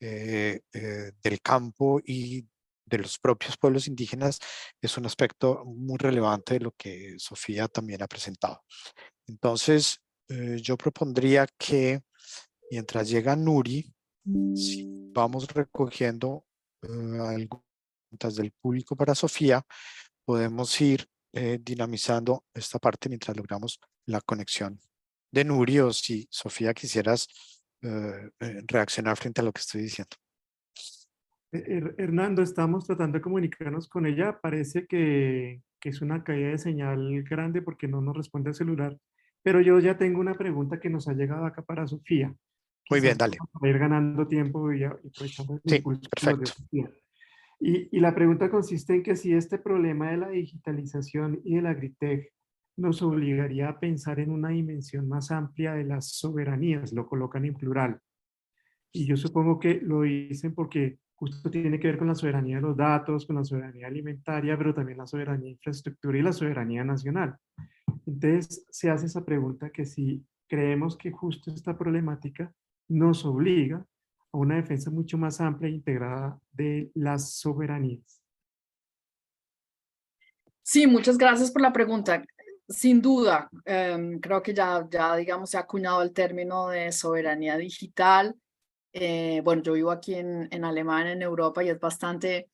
del campo y de los propios pueblos indígenas, es un aspecto muy relevante de lo que Sofía también ha presentado. Entonces, yo propondría que mientras llega Nuri, si vamos recogiendo algunas preguntas del público para Sofía, podemos ir dinamizando esta parte mientras logramos la conexión de Nuri, o si Sofía quisieras reaccionar frente a lo que estoy diciendo. Hernando, estamos tratando de comunicarnos con ella. Parece que es una caída de señal grande porque no nos responde el celular. Pero yo ya tengo una pregunta que nos ha llegado acá para Sofía. Muy bien, Quizás dale. para ir ganando tiempo y aprovechando el Sí, impulso que nos dio perfecto. Sofía. Y la pregunta consiste en que si este problema de la digitalización y del agritech nos obligaría a pensar en una dimensión más amplia de las soberanías, lo colocan en plural. Y yo supongo que lo dicen porque justo tiene que ver con la soberanía de los datos, con la soberanía alimentaria, pero también la soberanía de infraestructura y la soberanía nacional. Entonces se hace esa pregunta que si creemos que justo esta problemática nos obliga a una defensa mucho más amplia e integrada de las soberanías. Sí, muchas gracias por la pregunta. Sin duda, creo que ya digamos se ha acuñado el término de soberanía digital. Bueno, yo vivo aquí en Alemania, en Europa, y es bastante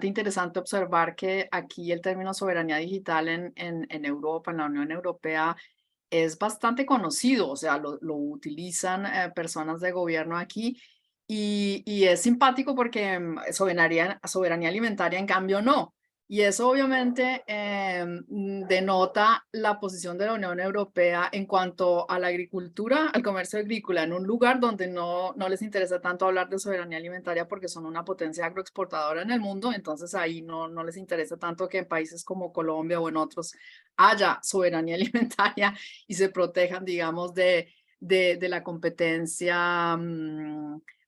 interesante observar que aquí el término soberanía digital en Europa, en la Unión Europea, es bastante conocido, o sea, lo utilizan personas de gobierno aquí y es simpático porque soberanía alimentaria en cambio no. Y eso obviamente denota la posición de la Unión Europea en cuanto a la agricultura, al comercio agrícola, en un lugar donde no les interesa tanto hablar de soberanía alimentaria porque son una potencia agroexportadora en el mundo, entonces ahí no les interesa tanto que en países como Colombia o en otros haya soberanía alimentaria y se protejan, digamos, de la competencia,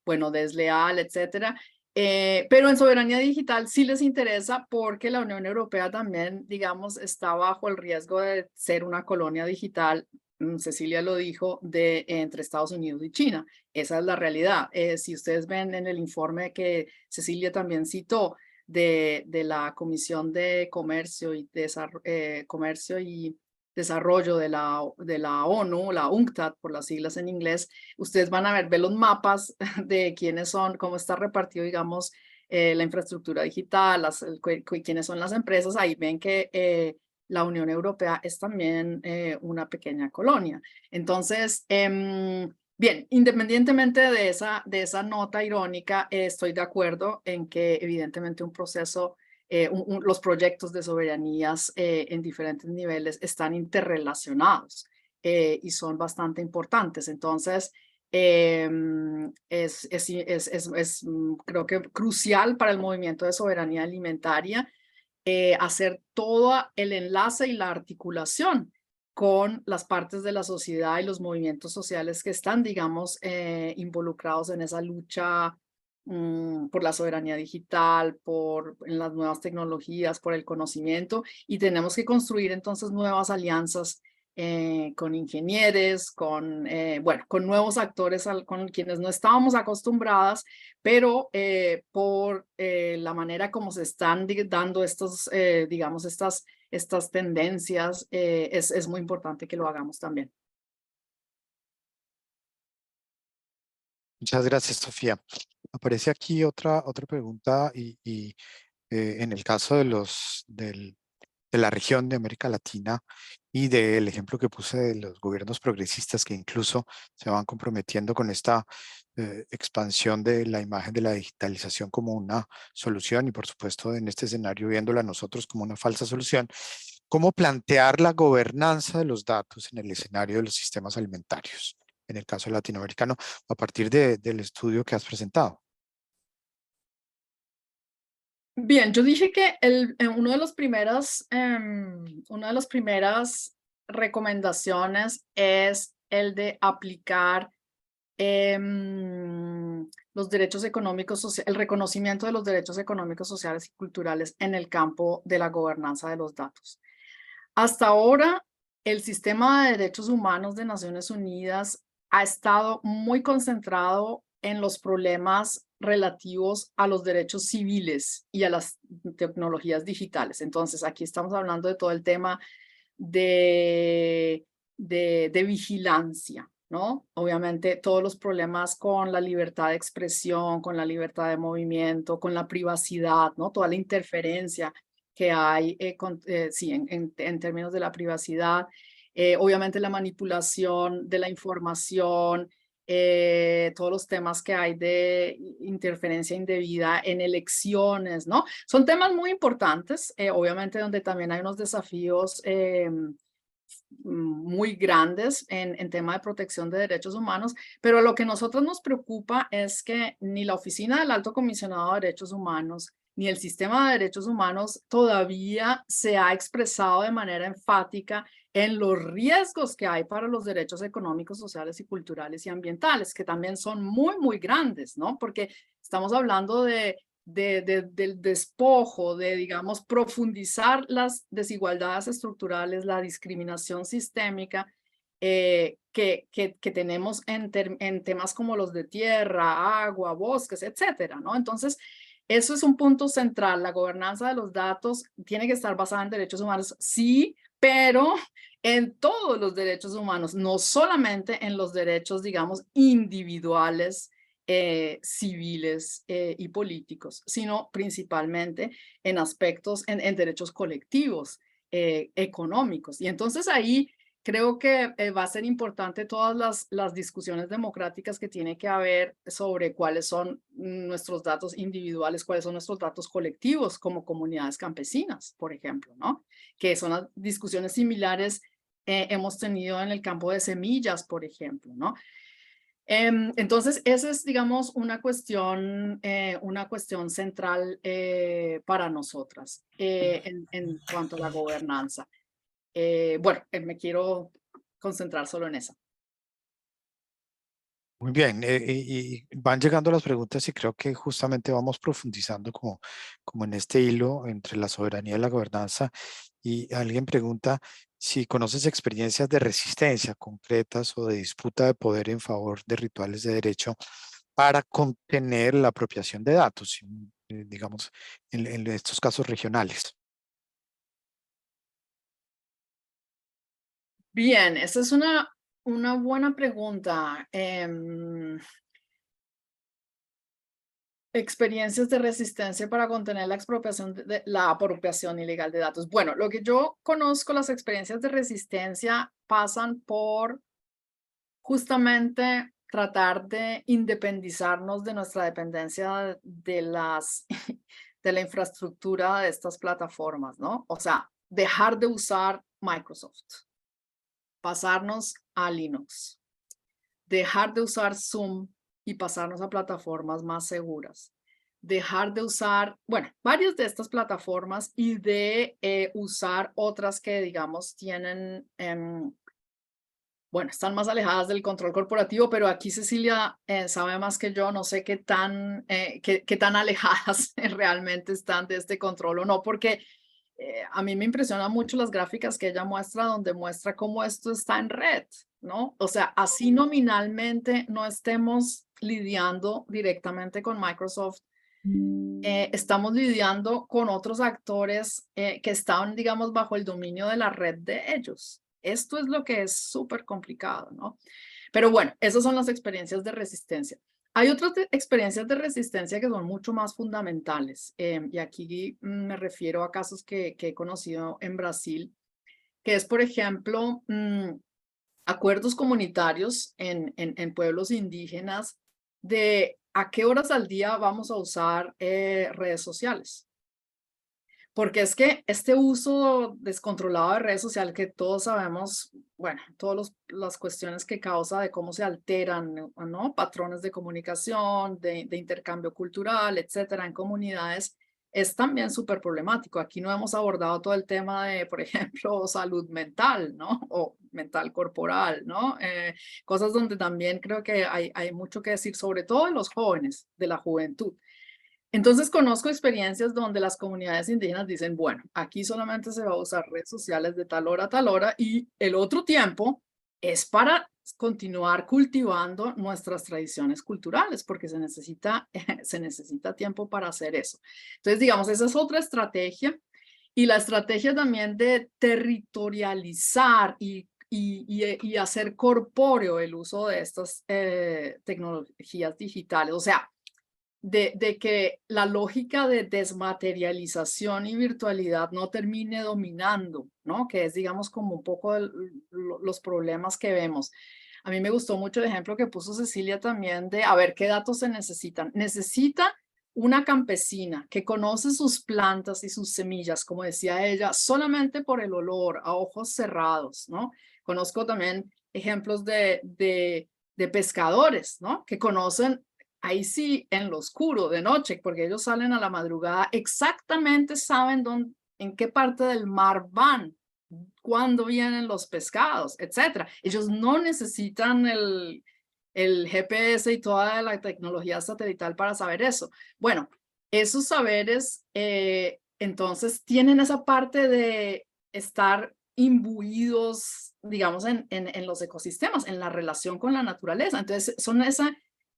bueno, desleal, etcétera. Pero en soberanía digital sí les interesa porque la Unión Europea también, digamos, está bajo el riesgo de ser una colonia digital, Cecilia lo dijo, entre Estados Unidos y China. Esa es la realidad. Si ustedes ven en el informe que Cecilia también citó de la Comisión de Comercio y Desarrollo de la ONU, la UNCTAD por las siglas en inglés, ustedes van a ver los mapas de quiénes son, cómo está repartido, digamos, la infraestructura digital, quiénes son las empresas, ahí ven que la Unión Europea es también una pequeña colonia. Entonces, bien, independientemente de esa nota irónica, estoy de acuerdo en que evidentemente un proceso los proyectos de soberanías en diferentes niveles están interrelacionados y son bastante importantes. Entonces, creo que crucial para el movimiento de soberanía alimentaria hacer todo el enlace y la articulación con las partes de la sociedad y los movimientos sociales que están, digamos, involucrados en esa lucha por la soberanía digital, en las nuevas tecnologías, por el conocimiento, y tenemos que construir entonces nuevas alianzas con ingenieros, con nuevos actores con quienes no estábamos acostumbradas, pero por la manera como se están dando digamos, estas tendencias, es muy importante que lo hagamos también. Muchas gracias, Sofía. Aparece aquí otra pregunta y en el caso de la región de América Latina y del ejemplo que puse de los gobiernos progresistas que incluso se van comprometiendo con esta expansión de la imagen de la digitalización como una solución y por supuesto en este escenario viéndola nosotros como una falsa solución, ¿cómo plantear la gobernanza de los datos en el escenario de los sistemas alimentarios? En el caso latinoamericano, a partir del estudio que has presentado. Bien, yo dije que una de las primeras recomendaciones es el de aplicar los derechos económicos, el reconocimiento de los derechos económicos, sociales y culturales en el campo de la gobernanza de los datos. Hasta ahora, el sistema de derechos humanos de Naciones Unidas ha estado muy concentrado en los problemas relativos a los derechos civiles y a las tecnologías digitales. Entonces, aquí estamos hablando de todo el tema de vigilancia, ¿no? Obviamente, todos los problemas con la libertad de expresión, con la libertad de movimiento, con la privacidad, ¿no? Toda la interferencia que hay sí, en términos de la privacidad. Obviamente, la manipulación de la información, todos los temas que hay de interferencia indebida en elecciones, ¿no? Son temas muy importantes, obviamente donde también hay unos desafíos muy grandes en tema de protección de derechos humanos, pero lo que a nosotros nos preocupa es que ni la Oficina del Alto Comisionado de Derechos Humanos ni el sistema de derechos humanos todavía se ha expresado de manera enfática en los riesgos que hay para los derechos económicos, sociales y culturales y ambientales, que también son muy, muy grandes, ¿no? Porque estamos hablando del despojo, de, digamos, profundizar las desigualdades estructurales, la discriminación sistémica que tenemos en temas como los de tierra, agua, bosques, etcétera, ¿no? Entonces, eso es un punto central. La gobernanza de los datos tiene que estar basada en derechos humanos, sí, pero en todos los derechos humanos, no solamente en los derechos, digamos, individuales, civiles y políticos, sino principalmente en aspectos, en derechos colectivos, económicos. Y entonces ahí creo que va a ser importante todas las discusiones democráticas que tiene que haber sobre cuáles son nuestros datos individuales, cuáles son nuestros datos colectivos como comunidades campesinas, por ejemplo, ¿no? Que son las discusiones similares hemos tenido en el campo de semillas, por ejemplo, ¿no? Entonces, esa es, digamos, una cuestión central para nosotras en cuanto a la gobernanza. Bueno, me quiero concentrar solo en eso. Muy bien, y van llegando las preguntas y creo que justamente vamos profundizando como en este hilo entre la soberanía y la gobernanza. Y alguien pregunta si conoces experiencias de resistencia concretas o de disputa de poder en favor de rituales de derecho para contener la apropiación de datos, digamos, en estos casos regionales. Bien, esa es una buena pregunta. Experiencias de resistencia para contener la apropiación ilegal de datos. Bueno, lo que yo conozco, las experiencias de resistencia pasan por justamente tratar de independizarnos de nuestra dependencia de la infraestructura de estas plataformas, ¿no? O sea, dejar de usar Microsoft, pasarnos a Linux, dejar de usar Zoom y pasarnos a plataformas más seguras, dejar de usar, bueno, varias de estas plataformas y de usar otras que, digamos, tienen, bueno, están más alejadas del control corporativo, pero aquí Cecilia sabe más que yo, no sé qué tan alejadas realmente están de este control o no, porque a mí me impresionan mucho las gráficas que ella muestra, donde muestra cómo esto está en red, ¿no? O sea, así nominalmente no estemos lidiando directamente con Microsoft, estamos lidiando con otros actores que están, digamos, bajo el dominio de la red de ellos. Esto es lo que es súper complicado, ¿no? Pero bueno, esas son las experiencias de resistencia. Hay otras experiencias de resistencia que son mucho más fundamentales, y aquí me refiero a casos que he conocido en Brasil, que es, por ejemplo, acuerdos comunitarios en pueblos indígenas de a qué horas al día vamos a usar redes sociales. Porque es que este uso descontrolado de redes sociales que todos sabemos, bueno, todas las cuestiones que causa de cómo se alteran, ¿no? Patrones de comunicación, de intercambio cultural, etcétera, en comunidades, es también súper problemático. Aquí no hemos abordado todo el tema de, por ejemplo, salud mental, ¿no? O mental corporal, ¿no? Cosas donde también creo que hay mucho que decir, sobre todo de los jóvenes, de la juventud. Entonces conozco experiencias donde las comunidades indígenas dicen, bueno, aquí solamente se va a usar redes sociales de tal hora a tal hora y el otro tiempo es para continuar cultivando nuestras tradiciones culturales porque se necesita tiempo para hacer eso. Entonces, digamos, esa es otra estrategia y la estrategia también de territorializar y hacer corpóreo el uso de estas tecnologías digitales. O sea, de que la lógica de desmaterialización y virtualidad no termine dominando, ¿no? Que es, digamos, como un poco los problemas que vemos. A mí me gustó mucho el ejemplo que puso Cecilia también de, a ver, ¿qué datos se necesitan? Necesita una campesina que conoce sus plantas y sus semillas, como decía ella, solamente por el olor, a ojos cerrados, ¿no? Conozco también ejemplos de pescadores, ¿no? Que conocen ahí sí, en lo oscuro, de noche, porque ellos salen a la madrugada, exactamente saben dónde, en qué parte del mar van, cuándo vienen los pescados, etcétera. Ellos no necesitan el GPS y toda la tecnología satelital para saber eso. Bueno, esos saberes, entonces, tienen esa parte de estar imbuidos, digamos, en los ecosistemas, en la relación con la naturaleza. Entonces, son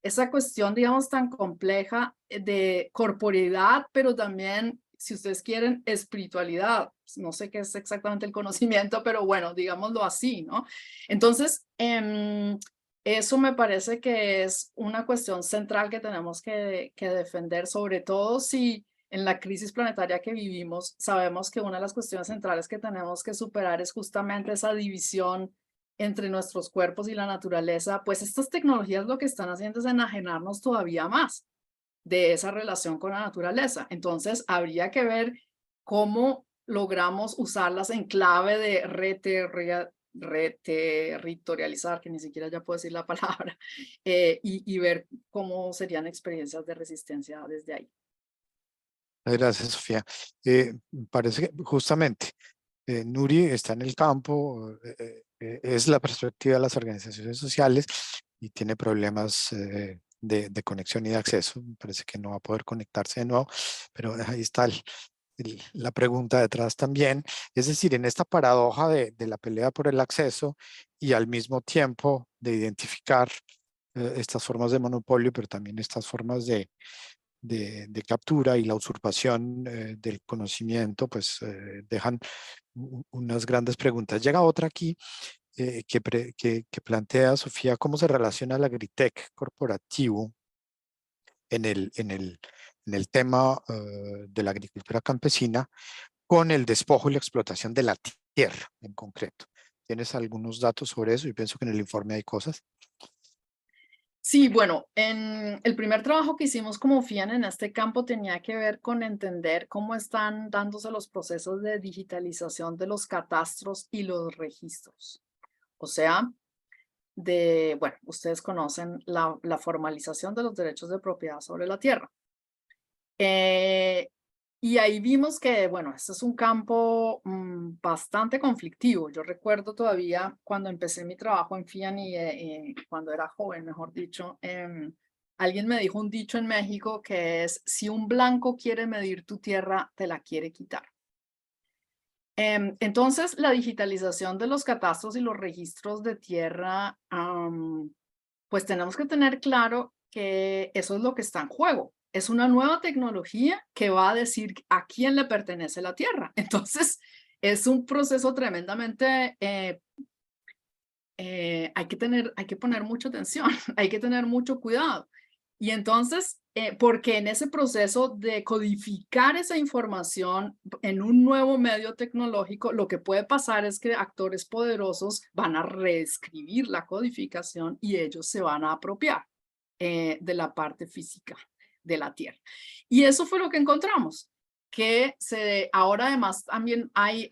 esa cuestión, digamos, tan compleja de corporeidad, pero también, si ustedes quieren, espiritualidad. No sé qué es exactamente el conocimiento, pero bueno, digámoslo así, ¿no? Entonces, eso me parece que es una cuestión central que tenemos que defender, sobre todo si en la crisis planetaria que vivimos, sabemos que una de las cuestiones centrales que tenemos que superar es justamente esa división entre nuestros cuerpos y la naturaleza, pues estas tecnologías lo que están haciendo es enajenarnos todavía más de esa relación con la naturaleza. Entonces, habría que ver cómo logramos usarlas en clave de reterritorializar, que ni siquiera ya puedo decir la palabra, y ver cómo serían experiencias de resistencia desde ahí. Gracias, Sofía. Parece que justamente Nuri está en el campo, es la perspectiva de las organizaciones sociales y tiene problemas de conexión y de acceso. Me parece que no va a poder conectarse de nuevo, pero ahí está la pregunta detrás también. Es decir, en esta paradoja de la pelea por el acceso y al mismo tiempo de identificar estas formas de monopolio, pero también estas formas de captura y la usurpación del conocimiento, pues dejan unas grandes preguntas. Llega otra aquí que plantea, Sofía, cómo se relaciona el agritech corporativo en el tema de la agricultura campesina con el despojo y la explotación de la tierra en concreto. ¿Tienes algunos datos sobre eso? Y pienso que en el informe hay cosas. Sí, bueno, en el primer trabajo que hicimos como FIAN en este campo tenía que ver con entender cómo están dándose los procesos de digitalización de los catastros y los registros. O sea, bueno, ustedes conocen la formalización de los derechos de propiedad sobre la tierra. Y ahí vimos que, bueno, este es un campo bastante conflictivo. Yo recuerdo todavía cuando empecé mi trabajo en FIAN y cuando era joven, mejor dicho, alguien me dijo un dicho en México que es, si un blanco quiere medir tu tierra, te la quiere quitar. Entonces, la digitalización de los catastros y los registros de tierra, pues tenemos que tener claro que eso es lo que está en juego. Es una nueva tecnología que va a decir a quién le pertenece la tierra. Entonces, es un proceso tremendamente, hay que poner mucha atención, hay que tener mucho cuidado. Y entonces, porque en ese proceso de codificar esa información en un nuevo medio tecnológico, lo que puede pasar es que actores poderosos van a reescribir la codificación y ellos se van a apropiar de la parte física de la tierra. Y eso fue lo que encontramos, que ahora además también hay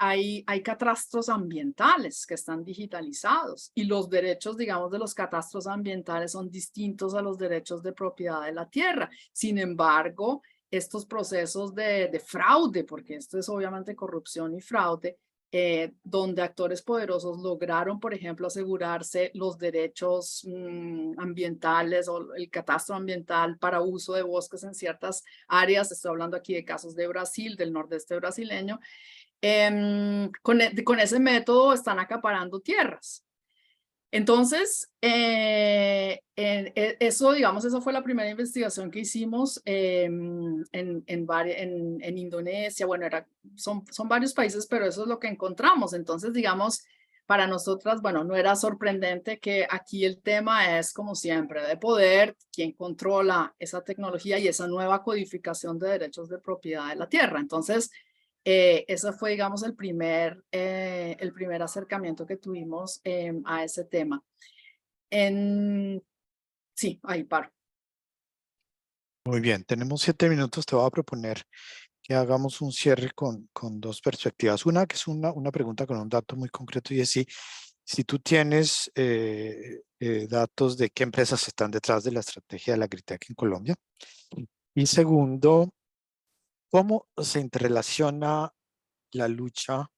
catastros ambientales que están digitalizados y los derechos, digamos, de los catastros ambientales son distintos a los derechos de propiedad de la tierra. Sin embargo, estos procesos de fraude, porque esto es obviamente corrupción y fraude, donde actores poderosos lograron, por ejemplo, asegurarse los derechos ambientales o el catastro ambiental para uso de bosques en ciertas áreas. Estoy hablando aquí de casos de Brasil, del nordeste brasileño. Con ese método están acaparando tierras. Entonces, eso, digamos, esa fue la primera investigación que hicimos en Indonesia. Bueno, son varios países, pero eso es lo que encontramos. Entonces, digamos, para nosotras, bueno, no era sorprendente que aquí el tema es, como siempre, de poder, quién controla esa tecnología y esa nueva codificación de derechos de propiedad de la tierra. Entonces, ese fue, digamos, el primer acercamiento que tuvimos a ese tema. Sí, ahí paro. Muy bien, tenemos 7 minutos. Te voy a proponer que hagamos un cierre con 2 perspectivas. Una que es una pregunta con un dato muy concreto, y es si tú tienes datos de qué empresas están detrás de la estrategia de la Agritech en Colombia. Y segundo, ¿cómo se interrelaciona la lucha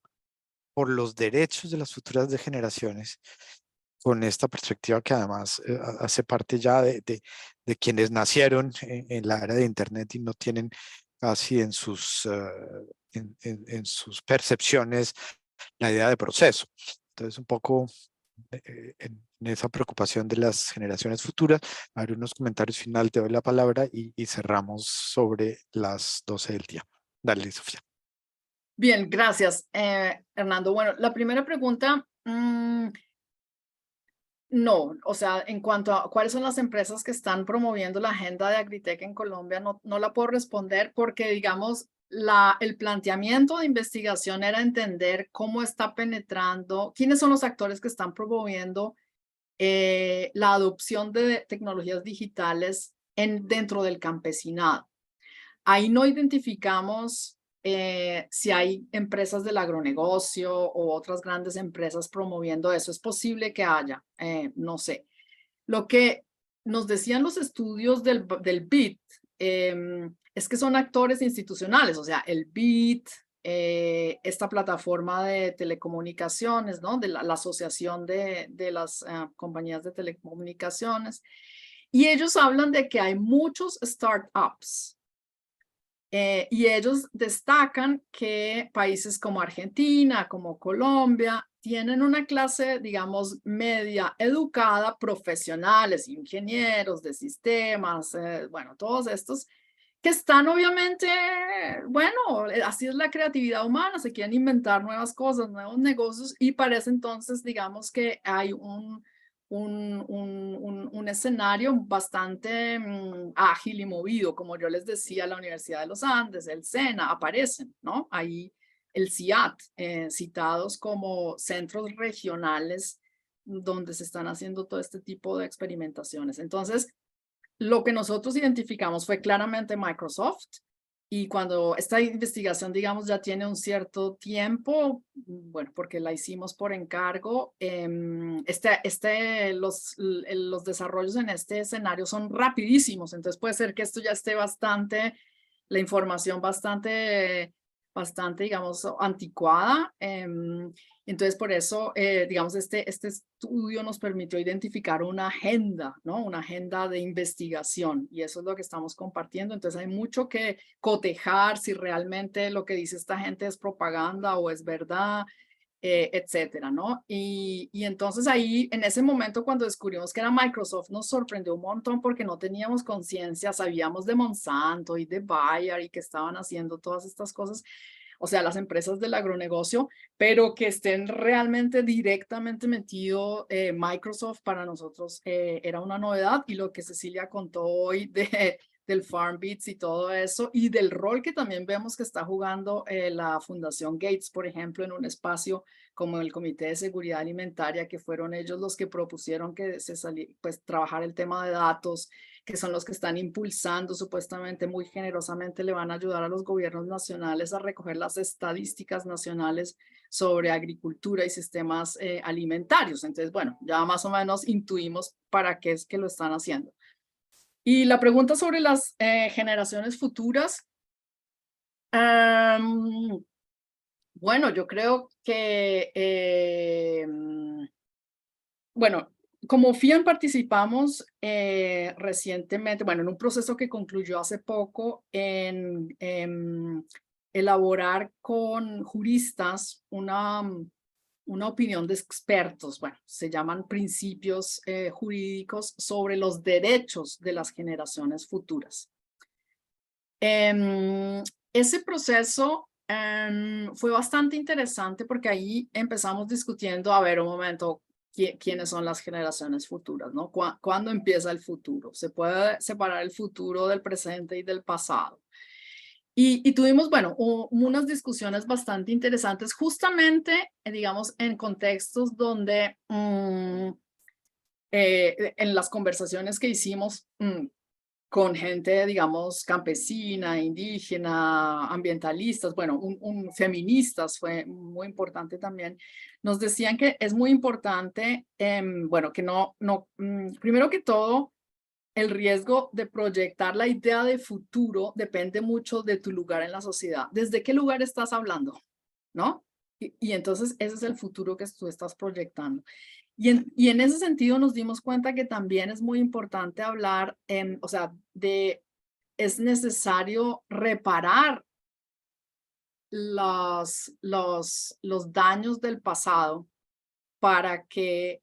por los derechos de las futuras generaciones con esta perspectiva que además hace parte ya de quienes nacieron en la era de Internet y no tienen casi en sus percepciones la idea de proceso? Entonces, un poco en esa preocupación de las generaciones futuras, haré unos comentarios final, te doy la palabra y cerramos sobre las 12 del día. Dale, Sofía. Bien, gracias, Hernando. Bueno, la primera pregunta, no, o sea, en cuanto a cuáles son las empresas que están promoviendo la agenda de Agritech en Colombia, no la puedo responder porque, digamos, el planteamiento de investigación era entender cómo está penetrando, quiénes son los actores que están promoviendo la adopción de tecnologías digitales dentro del campesinado. Ahí no identificamos si hay empresas del agronegocio o otras grandes empresas promoviendo eso. Es posible que haya, no sé. Lo que nos decían los estudios del BID es que son actores institucionales, o sea, el BID, esta plataforma de telecomunicaciones, ¿no? De la asociación de las compañías de telecomunicaciones. Y ellos hablan de que hay muchos startups. Y ellos destacan que países como Argentina, como Colombia, tienen una clase, digamos, media educada, profesionales, ingenieros de sistemas, bueno, todos estos, que están obviamente, bueno, así es la creatividad humana, se quieren inventar nuevas cosas, nuevos negocios, y parece entonces, digamos, que hay un escenario bastante ágil y movido, como yo les decía, la Universidad de los Andes, el SENA, aparecen, ¿no? Ahí el CIAT, citados como centros regionales donde se están haciendo todo este tipo de experimentaciones. Entonces, lo que nosotros identificamos fue claramente Microsoft, y cuando esta investigación, digamos, ya tiene un cierto tiempo, bueno, porque la hicimos por encargo, los desarrollos en este escenario son rapidísimos, entonces puede ser que esto ya esté bastante, la información bastante, digamos, anticuada. Entonces, por eso, digamos, este estudio nos permitió identificar una agenda, ¿no? Una agenda de investigación, y eso es lo que estamos compartiendo. Entonces, hay mucho que cotejar si realmente lo que dice esta gente es propaganda o es verdad, etcétera, ¿no? Y entonces ahí, en ese momento, cuando descubrimos que era Microsoft, nos sorprendió un montón porque no teníamos conciencia, sabíamos de Monsanto y de Bayer y que estaban haciendo todas estas cosas, o sea, las empresas del agronegocio, pero que estén realmente directamente metido Microsoft, para nosotros era una novedad. Y lo que Cecilia contó hoy del FarmBeats y todo eso, y del rol que también vemos que está jugando la Fundación Gates, por ejemplo, en un espacio como el Comité de Seguridad Alimentaria, que fueron ellos los que propusieron que pues trabajar el tema de datos, que son los que están impulsando, supuestamente muy generosamente le van a ayudar a los gobiernos nacionales a recoger las estadísticas nacionales sobre agricultura y sistemas alimentarios. Entonces, bueno, ya más o menos intuimos para qué es que lo están haciendo. Y la pregunta sobre las generaciones futuras, bueno, yo creo que, bueno, como FIAN participamos recientemente, bueno, en un proceso que concluyó hace poco en elaborar con juristas una opinión de expertos, bueno, se llaman principios jurídicos sobre los derechos de las generaciones futuras. Ese proceso fue bastante interesante porque ahí empezamos discutiendo, a ver, un momento, quiénes son las generaciones futuras, ¿no? ¿Cuándo empieza el futuro? ¿Se puede separar el futuro del presente y del pasado? Y tuvimos, bueno, unas discusiones bastante interesantes, justamente, digamos, en contextos donde en las conversaciones que hicimos con gente, digamos, campesina, indígena, ambientalistas, bueno, feministas fue muy importante también, nos decían que es muy importante, bueno, que primero que todo, el riesgo de proyectar la idea de futuro depende mucho de tu lugar en la sociedad. ¿Desde qué lugar estás hablando? ¿No? Y entonces ese es el futuro que tú estás proyectando. Y en ese sentido nos dimos cuenta que también es muy importante hablar, o sea, es necesario reparar los daños del pasado para que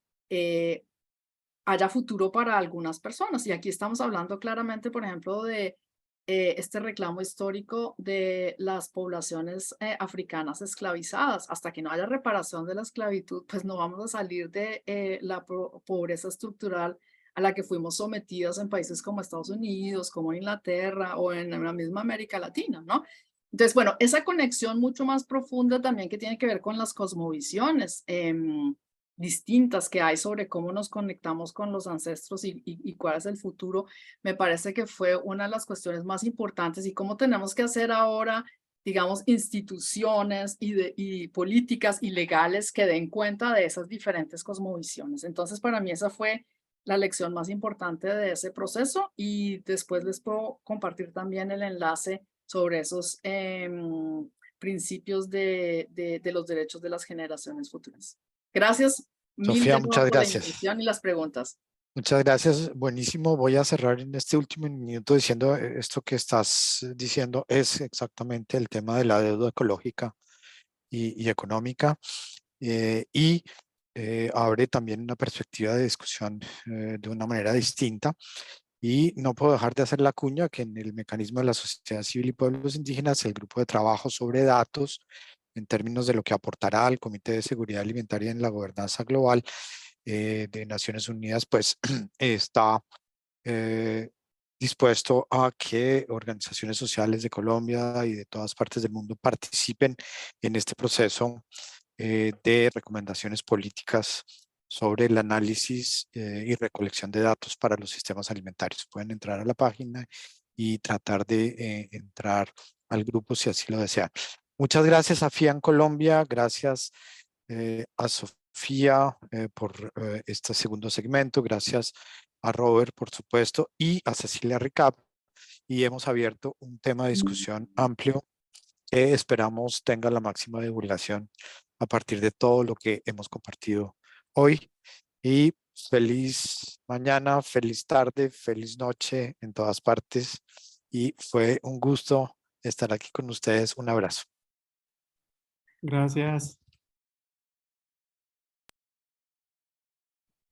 haya futuro para algunas personas. Y aquí estamos hablando claramente, por ejemplo, de este reclamo histórico de las poblaciones africanas esclavizadas. Hasta que no haya reparación de la esclavitud, pues no vamos a salir de la pobreza estructural a la que fuimos sometidos en países como Estados Unidos, como Inglaterra o en la misma América Latina, ¿no? Entonces, bueno, esa conexión mucho más profunda también que tiene que ver con las cosmovisiones distintas que hay sobre cómo nos conectamos con los ancestros y cuál es el futuro, me parece que fue una de las cuestiones más importantes y cómo tenemos que hacer ahora, digamos, instituciones y políticas y legales que den cuenta de esas diferentes cosmovisiones. Entonces, para mí esa fue la lección más importante de ese proceso y después les puedo compartir también el enlace sobre esos principios de los derechos de las generaciones futuras. Gracias mil Sofía, de nuevo muchas por la gracias. invitación y las preguntas. Muchas gracias, buenísimo. Voy a cerrar en este último minuto diciendo esto que estás diciendo es exactamente el tema de la deuda ecológica y económica abre también una perspectiva de discusión de una manera distinta. Y no puedo dejar de hacer la cuña que en el mecanismo de la sociedad civil y pueblos indígenas, el grupo de trabajo sobre datos, en términos de lo que aportará al Comité de Seguridad Alimentaria en la gobernanza global de Naciones Unidas, pues está dispuesto a que organizaciones sociales de Colombia y de todas partes del mundo participen en este proceso de recomendaciones políticas sobre el análisis y recolección de datos para los sistemas alimentarios. Pueden entrar a la página y tratar de entrar al grupo si así lo desean. Muchas gracias a FIAN Colombia, gracias a Sofía por este segundo segmento, gracias a Robert, por supuesto, y a Cecilia Ricap. Y hemos abierto un tema de discusión amplio que esperamos tenga la máxima divulgación a partir de todo lo que hemos compartido hoy. Y feliz mañana, feliz tarde, feliz noche en todas partes. Y fue un gusto estar aquí con ustedes. Un abrazo. Gracias.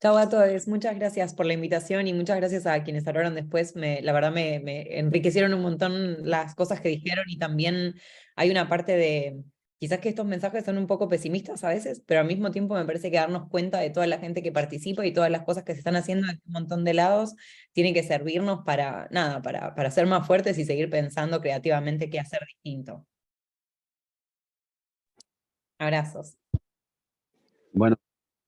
Chao a todos, muchas gracias por la invitación y muchas gracias a quienes hablaron después. La verdad me enriquecieron un montón las cosas que dijeron y también hay una parte de, quizás que estos mensajes son un poco pesimistas a veces, pero al mismo tiempo me parece que darnos cuenta de toda la gente que participa y todas las cosas que se están haciendo de un montón de lados, tiene que servirnos para, nada, para ser más fuertes y seguir pensando creativamente qué hacer distinto. Abrazos. Bueno,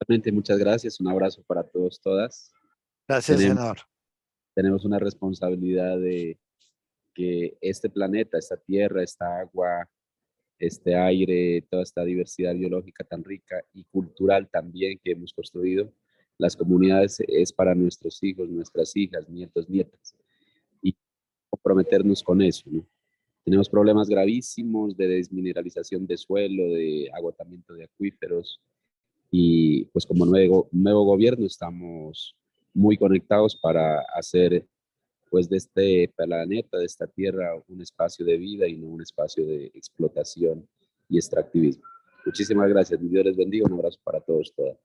realmente muchas gracias. Un abrazo para todos, todas. Gracias, senador. Tenemos una responsabilidad de que este planeta, esta tierra, esta agua, este aire, toda esta diversidad biológica tan rica y cultural también que hemos construido, las comunidades es para nuestros hijos, nuestras hijas, nietos, nietas. comprometernos con eso, ¿no? Tenemos problemas gravísimos de desmineralización de suelo, de agotamiento de acuíferos, y pues como nuevo gobierno estamos muy conectados para hacer pues de este planeta, de esta tierra, un espacio de vida y no un espacio de explotación y extractivismo. Muchísimas gracias, Dios les bendiga, un abrazo para todos, todas.